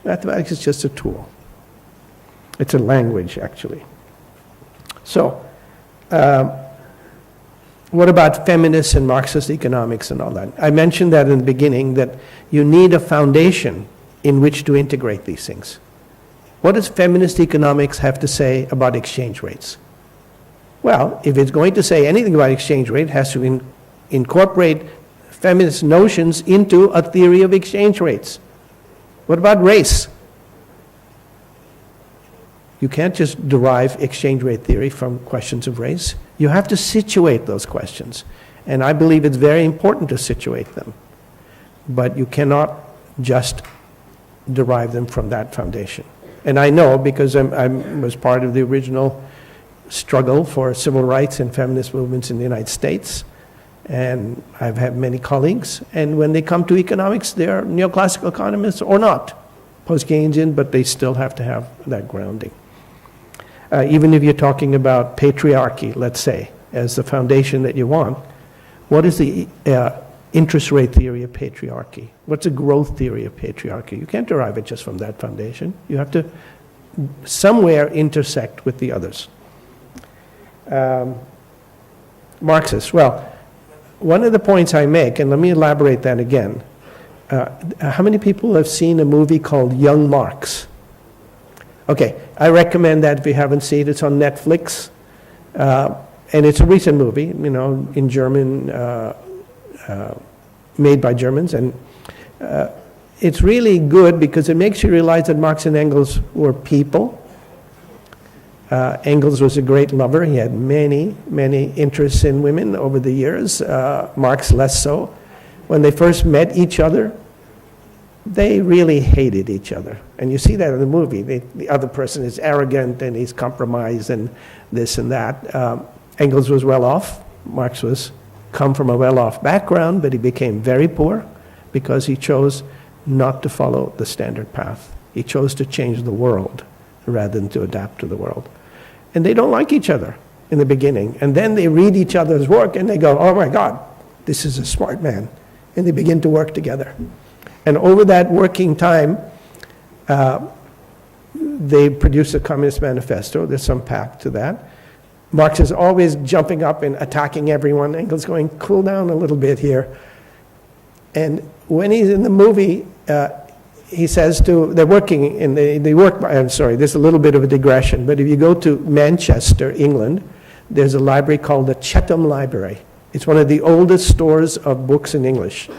Mathematics is just a tool. It's a language, actually. So, what about feminist and Marxist economics and all that? I mentioned that in the beginning, that you need a foundation in which to integrate these things. What does feminist economics have to say about exchange rates? Well, if it's going to say anything about exchange rate, it has to incorporate feminist notions into a theory of exchange rates. What about race? You can't just derive exchange rate theory from questions of race. You have to situate those questions. And I believe it's very important to situate them. but you cannot just derive them from that foundation. And I know because I was part of the original struggle for civil rights and feminist movements in the United States, and I've had many colleagues, and when they come to economics, they're neoclassical economists or not, post-Keynesian, but they still have to have that grounding. Even if you're talking about patriarchy, let's say, as the foundation that you want, what is the interest rate theory of patriarchy? What's a growth theory of patriarchy? You can't derive it just from that foundation. You have to somewhere intersect with the others. Marxists, well, one of the points I make, and let me elaborate that again, how many people have seen a movie called Young Marx? Okay, I recommend that if you haven't seen it, it's on Netflix, and it's a recent movie, you know, in German, made by Germans, and it's really good because it makes you realize that Marx and Engels were people. Engels was a great lover. He had many, many interests in women over the years, Marx less so. When they first met each other, they really hated each other. And you see that in the movie. The other person is arrogant and he's compromised and this and that. Engels was well off. Marx was come from a well-off background, but he became very poor because he chose not to follow the standard path. He chose to change the world rather than to adapt to the world. And they don't like each other in the beginning. And then they read each other's work and they go, oh my God, this is a smart man. And they begin to work together. And over that working time, they produce a Communist Manifesto. There's some pact to that. Marx is always jumping up and attacking everyone. Engels going, cool down a little bit here. And when he's in the movie, he says to, they're working in they work by, I'm sorry, there's a little bit of a digression, but if you go to Manchester, England, there's a library called the Chatham Library. It's one of the oldest stores of books in English.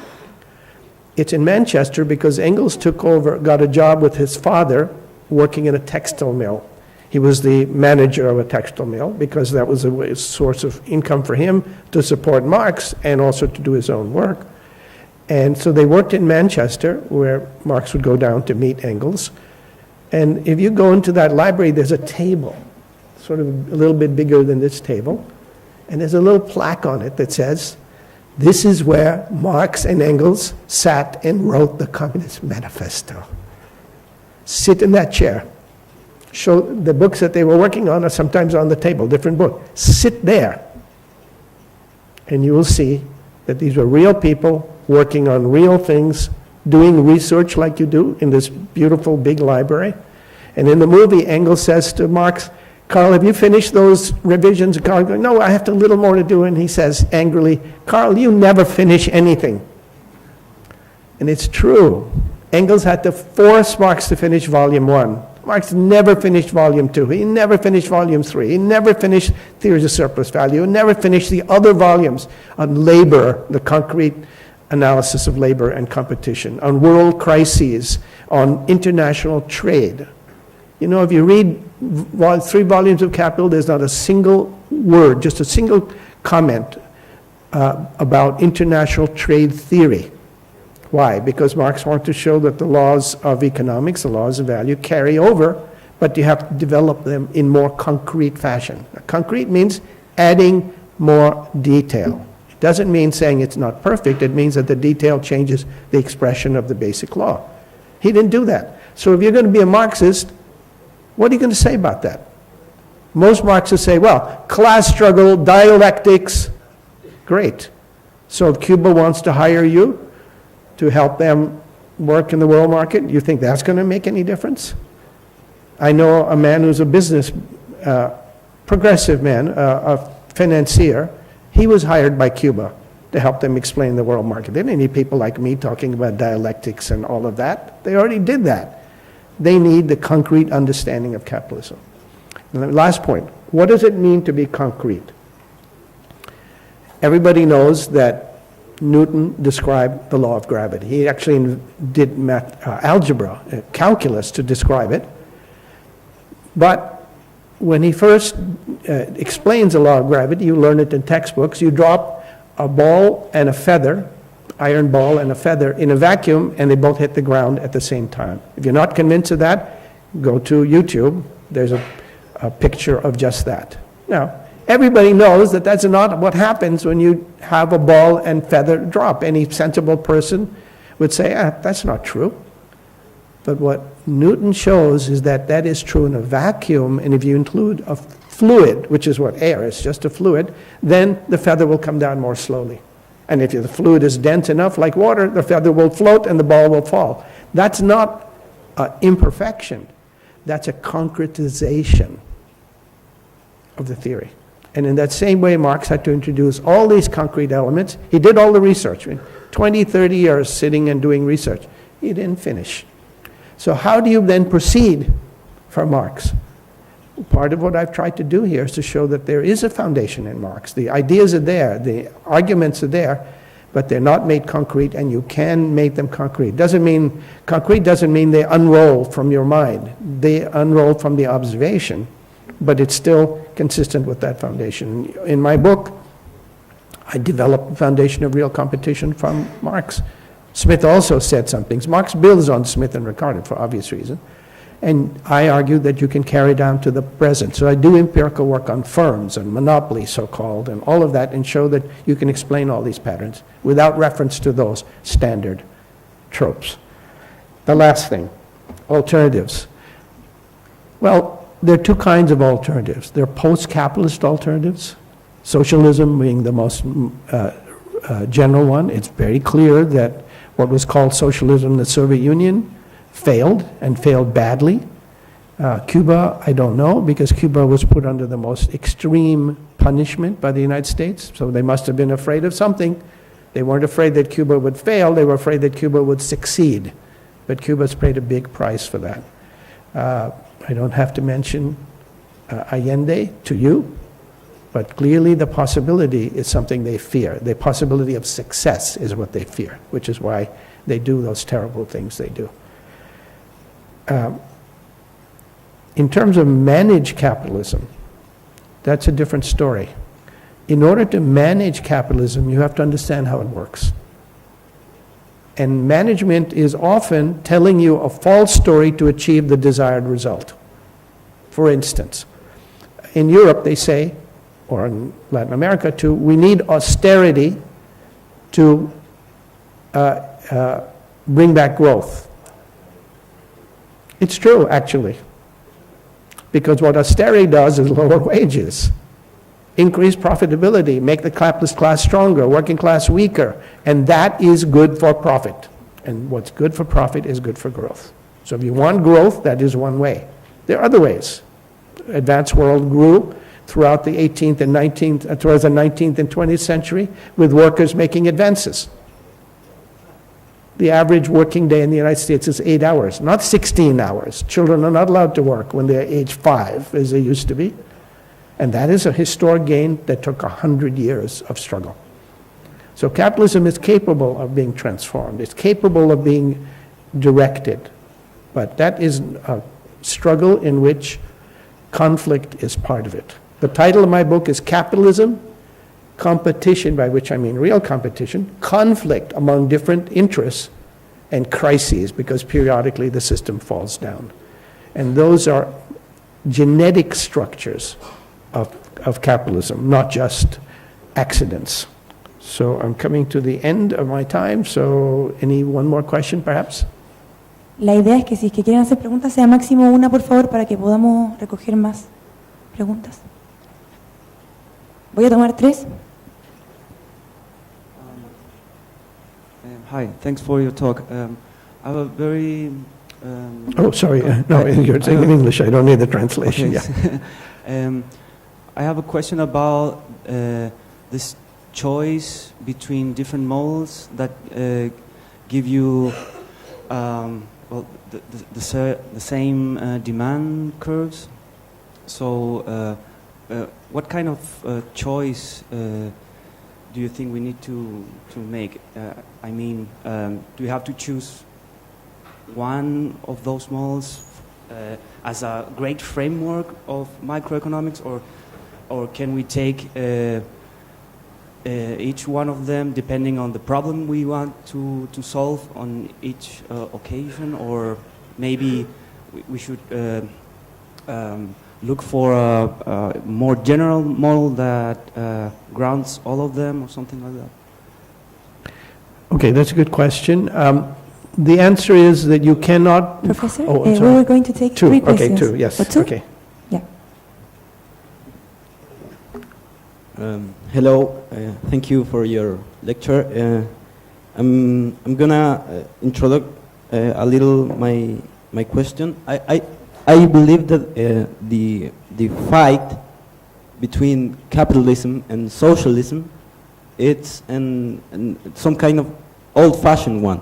It's in Manchester because Engels took over, got a job with his father working in a textile mill. He was the manager of a textile mill because that was a source of income for him to support Marx and also to do his own work. And so they worked in Manchester, where Marx would go down to meet Engels. And if you go into that library, there's a table, sort of a little bit bigger than this table. And there's a little plaque on it that says, this is where Marx and Engels sat and wrote the Communist Manifesto. Sit in that chair. Show the books that they were working on are sometimes on the table, different book. Sit there. And you will see that these were real people working on real things, doing research like you do in this beautiful big library. And in the movie, Engels says to Marx, Carl, have you finished those revisions? And Carl goes, no, I have a little more to do. And he says angrily, Carl, you never finish anything. And it's true. Engels had to force Marx to finish volume 1. Marx never finished volume 2. He never finished volume 3. He never finished Theories of Surplus Value. He never finished the other volumes on labor, the concrete analysis of labor and competition, on world crises, on international trade. You know, if you read 3 volumes of Capital, there's not a single word, just a single comment about international trade theory. Why? Because Marx wanted to show that the laws of economics, the laws of value, carry over, but you have to develop them in more concrete fashion. Concrete means adding more detail. It doesn't mean saying it's not perfect. It means that the detail changes the expression of the basic law. He didn't do that. So if you're going to be a Marxist, what are you going to say about that? Most Marxists say, well, class struggle, dialectics, great. So if Cuba wants to hire you to help them work in the world market, you think that's going to make any difference? I know a man who's a business, progressive man, a financier. He was hired by Cuba to help them explain the world market. They didn't need people like me talking about dialectics and all of that. They already did that. They need the concrete understanding of capitalism. And the last point, what does it mean to be concrete? Everybody knows that Newton described the law of gravity. He actually did algebra, calculus to describe it. But when he first explains the law of gravity, you learn it in textbooks. You drop a ball and a feather iron ball and a feather in a vacuum, and they both hit the ground at the same time. If you're not convinced of that, go to YouTube. There's a picture of just that. Now, everybody knows that that's not what happens when you have a ball and feather drop. Any sensible person would say, that's not true. But what Newton shows is that that is true in a vacuum, and if you include a fluid, which is what air is, just a fluid, then the feather will come down more slowly. And if the fluid is dense enough, like water, the feather will float and the ball will fall. That's not imperfection. That's a concretization of the theory. And in that same way, Marx had to introduce all these concrete elements. He did all the research. 20, 30 years sitting and doing research. He didn't finish. So how do you then proceed for Marx? Part of what I've tried to do here is to show that there is a foundation in Marx. The ideas are there, the arguments are there, but they're not made concrete, and you can make them concrete. Concrete doesn't mean they unroll from your mind. They unroll from the observation, but it's still consistent with that foundation. In my book, I developed the foundation of real competition from Marx. Smith also said some things. Marx builds on Smith and Ricardo for obvious reasons. And I argue that you can carry down to the present. So I do empirical work on firms and monopoly, so-called, and all of that, and show that you can explain all these patterns without reference to those standard tropes. The last thing, alternatives. Well, there are two kinds of alternatives. There are post-capitalist alternatives, socialism being the most general one. It's very clear that what was called socialism in the Soviet Union failed, and failed badly. Cuba, I don't know, because Cuba was put under the most extreme punishment by the United States, so they must have been afraid of something. They weren't afraid that Cuba would fail, they were afraid that Cuba would succeed. But Cuba's paid a big price for that. I don't have to mention Allende to you, but clearly the possibility is something they fear. The possibility of success is what they fear, which is why they do those terrible things they do. In terms of managed capitalism, that's a different story. In order to manage capitalism, you have to understand how it works. And management is often telling you a false story to achieve the desired result. For instance, in Europe they say, or in Latin America too, we need austerity to bring back growth. It's true, actually, because what austerity does is lower wages, increase profitability, make the capitalist class stronger, working class weaker, and that is good for profit. And what's good for profit is good for growth. So if you want growth, that is one way. There are other ways. Advanced world grew throughout the 18th and 19th, towards the 19th and 20th century, with workers making advances. The average working day in the United States is 8 hours, not 16 hours. Children are not allowed to work when they're age 5, as they used to be. And that is a historic gain that took 100 years of struggle. So capitalism is capable of being transformed. It's capable of being directed. But that is a struggle in which conflict is part of it. The title of my book is Capitalism, Competition, by which I mean real competition, conflict among different interests, and crises, because periodically the system falls down. And those are genetic structures of capitalism, not just accidents. So I'm coming to the end of my time, so one more question perhaps? La idea es que si es que quieren hacer preguntas, sea máximo una, por favor, para que podamos recoger más preguntas. Voy a tomar 3. Hi, thanks for your talk. I have a very... Oh, sorry. No, you're saying in English. I don't need the translation. Okay. Yeah. I have a question about this choice between different models that give you the same demand curves. So what kind of choice do you think we need to make? I mean, do you have to choose one of those models as a great framework of microeconomics, or can we take each one of them depending on the problem we want to solve on each occasion, or maybe we should look for a more general model that grounds all of them, or something like that? Okay, that's a good question. The answer is that you cannot... Professor, Oh, we sorry. were going to take Two, three okay, questions. two, yes, Or two? okay. Yeah. Hello, thank you for your lecture. I'm gonna introduce a little my question. I believe that the fight between capitalism and socialism, it's some kind of old-fashioned one.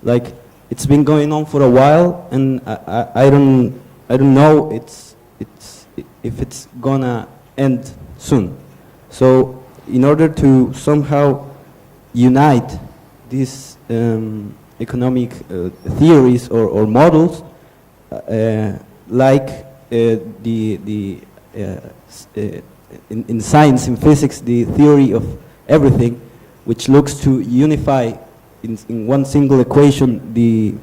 Like, it's been going on for a while, and I don't know if it's gonna end soon. So, in order to somehow unite these economic theories or models, like in science, in physics, the theory of everything, which looks to unify in one single equation the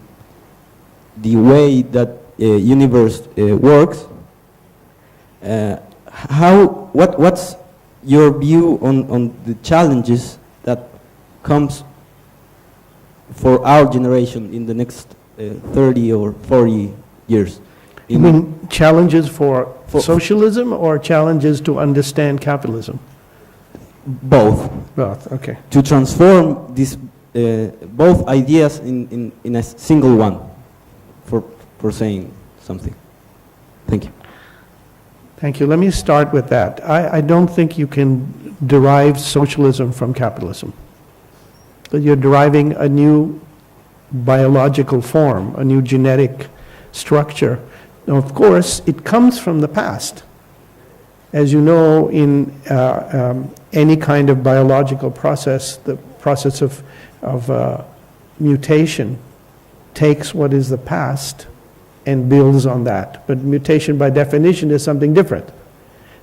way that universe works. What's your view on the challenges that comes for our generation in the next 30 or 40 years? You mean challenges for socialism or challenges to understand capitalism? Both. Both, okay. To transform these both ideas in a single one, for saying something. Thank you. Thank you. Let me start with that. I don't think you can derive socialism from capitalism. That you're deriving a new biological form, a new genetic structure. Now, of course, it comes from the past. As you know, in any kind of biological process, the process of mutation takes what is the past and builds on that. But mutation, by definition, is something different.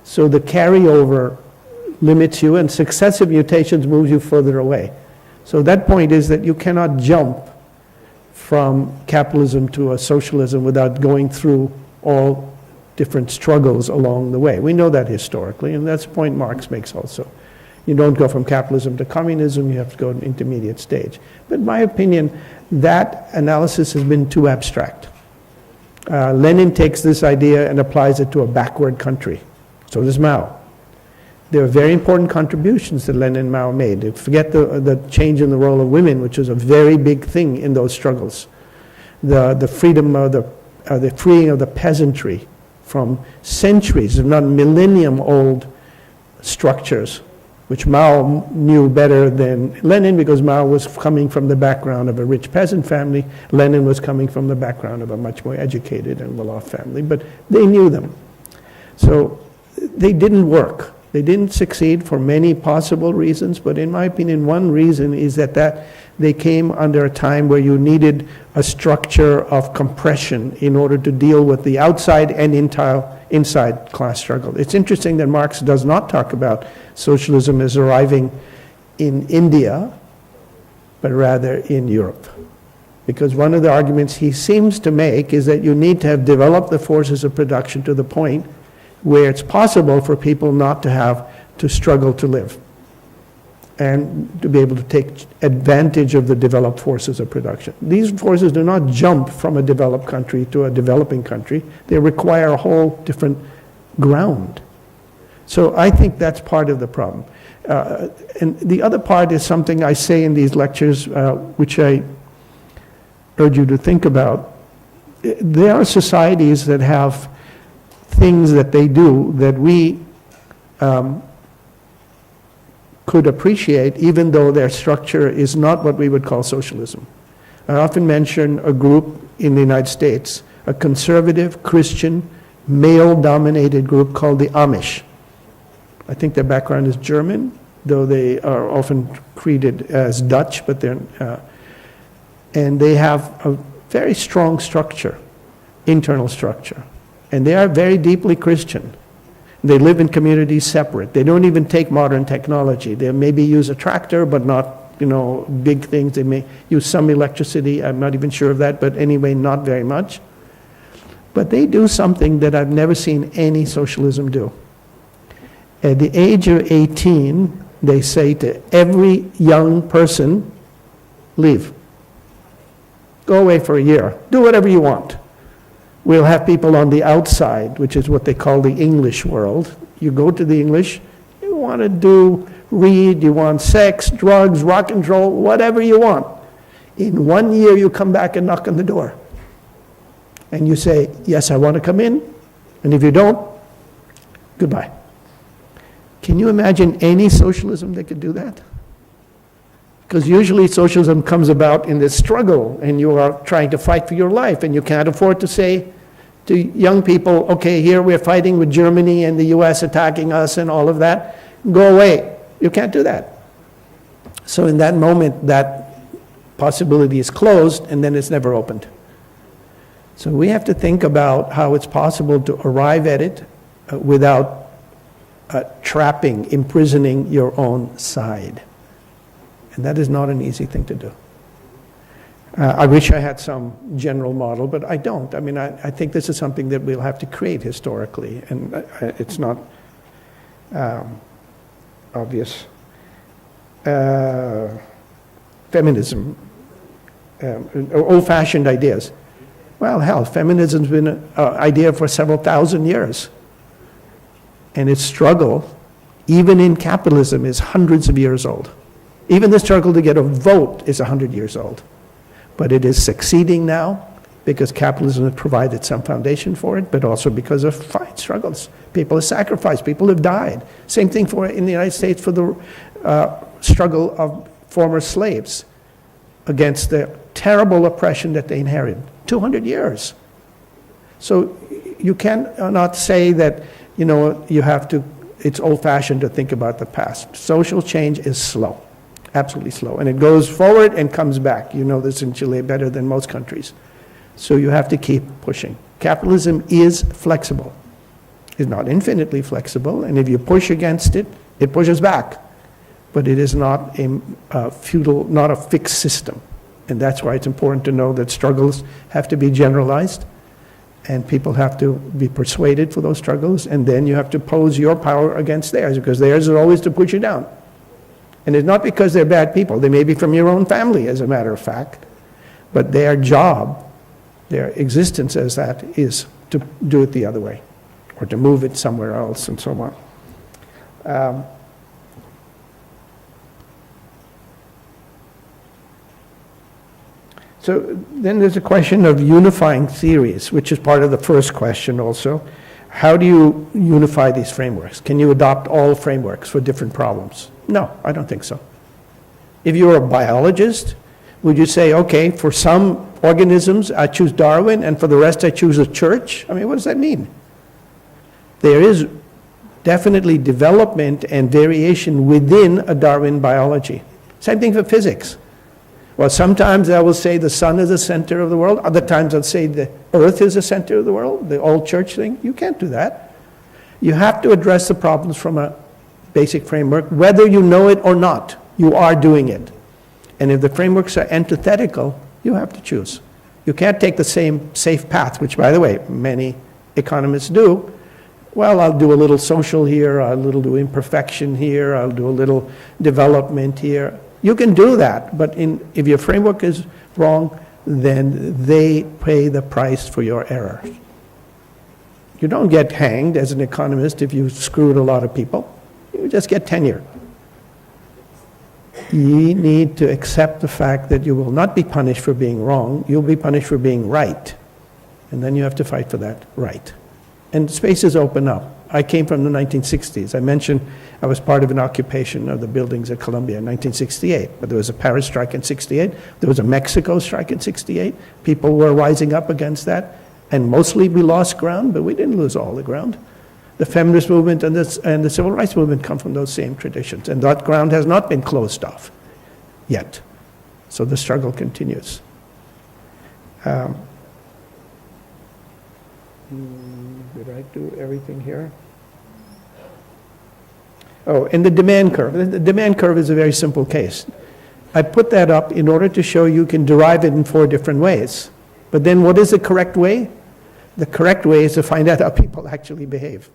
So the carryover limits you, and successive mutations moves you further away. So that point is that you cannot jump from capitalism to a socialism without going through all different struggles along the way. We know that historically, and that's the point Marx makes also. You don't go from capitalism to communism, you have to go to an intermediate stage. But in my opinion, that analysis has been too abstract. Lenin takes this idea and applies it to a backward country. So does Mao. There are very important contributions that Lenin and Mao made. Forget the change in the role of women, which was a very big thing in those struggles. The freedom of the freeing of the peasantry from centuries, if not millennium-old structures, which Mao knew better than Lenin, because Mao was coming from the background of a rich peasant family. Lenin was coming from the background of a much more educated and well-off family, but they knew them. So they didn't work. They didn't succeed for many possible reasons, but in my opinion, one reason is that they came under a time where you needed a structure of compression in order to deal with the outside and inside class struggle. It's interesting that Marx does not talk about socialism as arriving in India, but rather in Europe. Because one of the arguments he seems to make is that you need to have developed the forces of production to the point where it's possible for people not to have to struggle to live and to be able to take advantage of the developed forces of production. These forces do not jump from a developed country to a developing country. They require a whole different ground. So I think that's part of the problem. And the other part is something I say in these lectures, which I urge you to think about. There are societies that have things that they do that we could appreciate, even though their structure is not what we would call socialism. I often mention a group in the United States, a conservative, Christian, male-dominated group called the Amish. I think their background is German, though they are often treated as Dutch, but and they have a very strong structure, internal structure. And they are very deeply Christian. They live in communities separate. They don't even take modern technology. They maybe use a tractor, but not, big things. They may use some electricity. I'm not even sure of that, but anyway, not very much. But they do something that I've never seen any socialism do. At the age of 18, they say to every young person, leave. Go away for a year. Do whatever you want. We'll have people on the outside, which is what they call the English world. You go to the English, you want to read, you want sex, drugs, rock and roll, whatever you want. In 1 year, you come back and knock on the door. And you say, yes, I want to come in. And if you don't, goodbye. Can you imagine any socialism that could do that? Because usually socialism comes about in this struggle, and you are trying to fight for your life, and you can't afford to say to young people, okay, here we're fighting with Germany and the US attacking us and all of that. Go away. You can't do that. So in that moment, that possibility is closed, and then it's never opened. So we have to think about how it's possible to arrive at it without trapping, imprisoning your own side. And that is not an easy thing to do. I wish I had some general model, but I don't. I mean, I think this is something that we'll have to create historically, and it's not obvious. Feminism, old-fashioned ideas. Well, hell, feminism's been an idea for several thousand years. And its struggle, even in capitalism, is hundreds of years old. Even the struggle to get a vote is 100 years old. But it is succeeding now because capitalism has provided some foundation for it, but also because of fight struggles. People have sacrificed, people have died. Same thing in the United States for the struggle of former slaves against the terrible oppression that they inherited. 200 years. So you cannot say that, you have to, it's old-fashioned to think about the past. Social change is slow, absolutely slow. And it goes forward and comes back. You know this in Chile better than most countries. So you have to keep pushing. Capitalism is flexible. It's not infinitely flexible, and if you push against it, it pushes back. But it is not a feudal, not a fixed system. And that's why it's important to know that struggles have to be generalized, and people have to be persuaded for those struggles, and then you have to pose your power against theirs, because theirs is always to push you down. And it's not because they're bad people. They may be from your own family, as a matter of fact, but their job, their existence as that, is to do it the other way, or to move it somewhere else, and so on. So then there's a question of unifying theories, which is part of the first question also. How do you unify these frameworks? Can you adopt all frameworks for different problems? No, I don't think so. If you're a biologist, would you say, okay, for some organisms I choose Darwin, and for the rest I choose a church? I mean, what does that mean? There is definitely development and variation within a Darwin biology. Same thing for physics. Well, sometimes I will say the sun is the center of the world. Other times I'll say the earth is the center of the world, the old church thing. You can't do that. You have to address the problems from a basic framework, whether you know it or not. You are doing it. And if the frameworks are antithetical, you have to choose. You can't take the same safe path, which, by the way, many economists do. Well, I'll do a little social here, I'll do imperfection here, I'll do a little development here. You can do that, but if your framework is wrong, then they pay the price for your errors. You don't get hanged as an economist if you screwed a lot of people. You just get tenure. You need to accept the fact that you will not be punished for being wrong, you'll be punished for being right. And then you have to fight for that right. And spaces open up. I came from the 1960s. I mentioned I was part of an occupation of the buildings at Columbia in 1968. But there was a Paris strike in 68. There was a Mexico strike in 68. People were rising up against that. And mostly we lost ground, but we didn't lose all the ground. The feminist movement and the civil rights movement come from those same traditions. And that ground has not been closed off yet. So the struggle continues. Did I do everything here? Oh, and the demand curve. The demand curve is a very simple case. I put that up in order to show you can derive it in 4 different ways. But then what is the correct way? The correct way is to find out how people actually behave.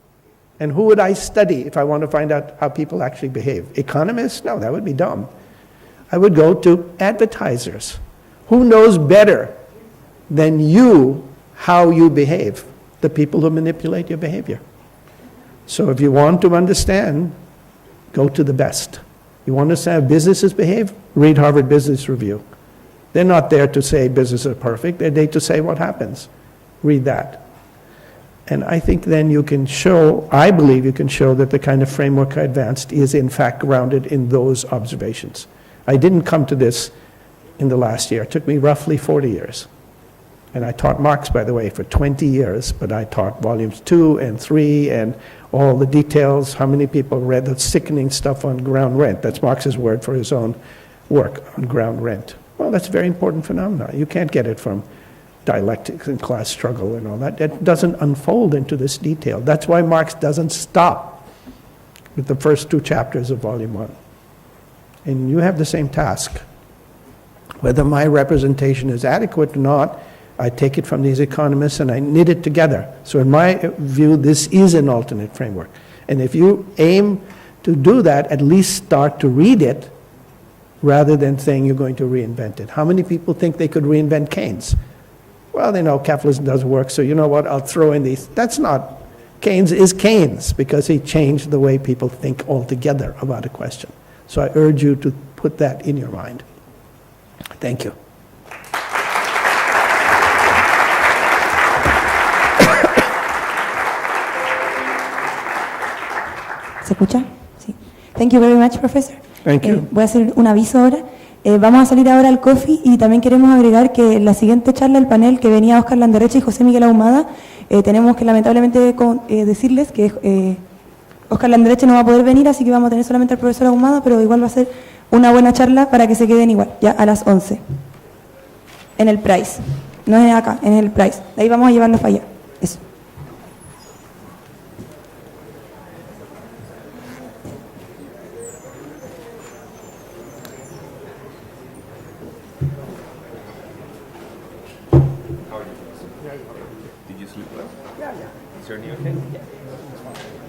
And who would I study if I want to find out how people actually behave? Economists? No, that would be dumb. I would go to advertisers. Who knows better than you how you behave? The people who manipulate your behavior. So if you want to understand, go to the best. You want to understand how businesses behave? Read Harvard Business Review. They're not there to say businesses are perfect. They're there to say what happens. Read that. And I think then you can show, I believe you can show that the kind of framework I advanced is in fact grounded in those observations. I didn't come to this in the last year. It took me roughly 40 years. And I taught Marx, by the way, for 20 years, but I taught volumes 2 and 3 and all the details, how many people read the sickening stuff on ground rent. That's Marx's word for his own work on ground rent. Well, that's a very important phenomenon. You can't get it from dialectics and class struggle and all that. It doesn't unfold into this detail. That's why Marx doesn't stop with the first 2 chapters of volume 1. And you have the same task. Whether my representation is adequate or not, I take it from these economists and I knit it together. So in my view, this is an alternate framework. And if you aim to do that, at least start to read it rather than saying you're going to reinvent it. How many people think they could reinvent Keynes? Well, they know capitalism doesn't work, so you know what, I'll throw in these. That's not, Keynes is Keynes because he changed the way people think altogether about a question. So I urge you to put that in your mind. Thank you. ¿Se escucha? Sí. Thank you very much, professor. Thank you. Voy a hacer un aviso ahora. Vamos a salir ahora al coffee y también queremos agregar que la siguiente charla del panel que venía Óscar Landerreche y José Miguel Ahumada, tenemos que lamentablemente decirles que Óscar Landerreche no va a poder venir, así que vamos a tener solamente al profesor Ahumada, pero igual va a ser una buena charla para que se queden igual, ya a las 11. En el Price. No es acá, en el Price. De ahí vamos a llevarlos para allá. Eso. Did you sleep well? Yeah. Is your knee okay? Yeah.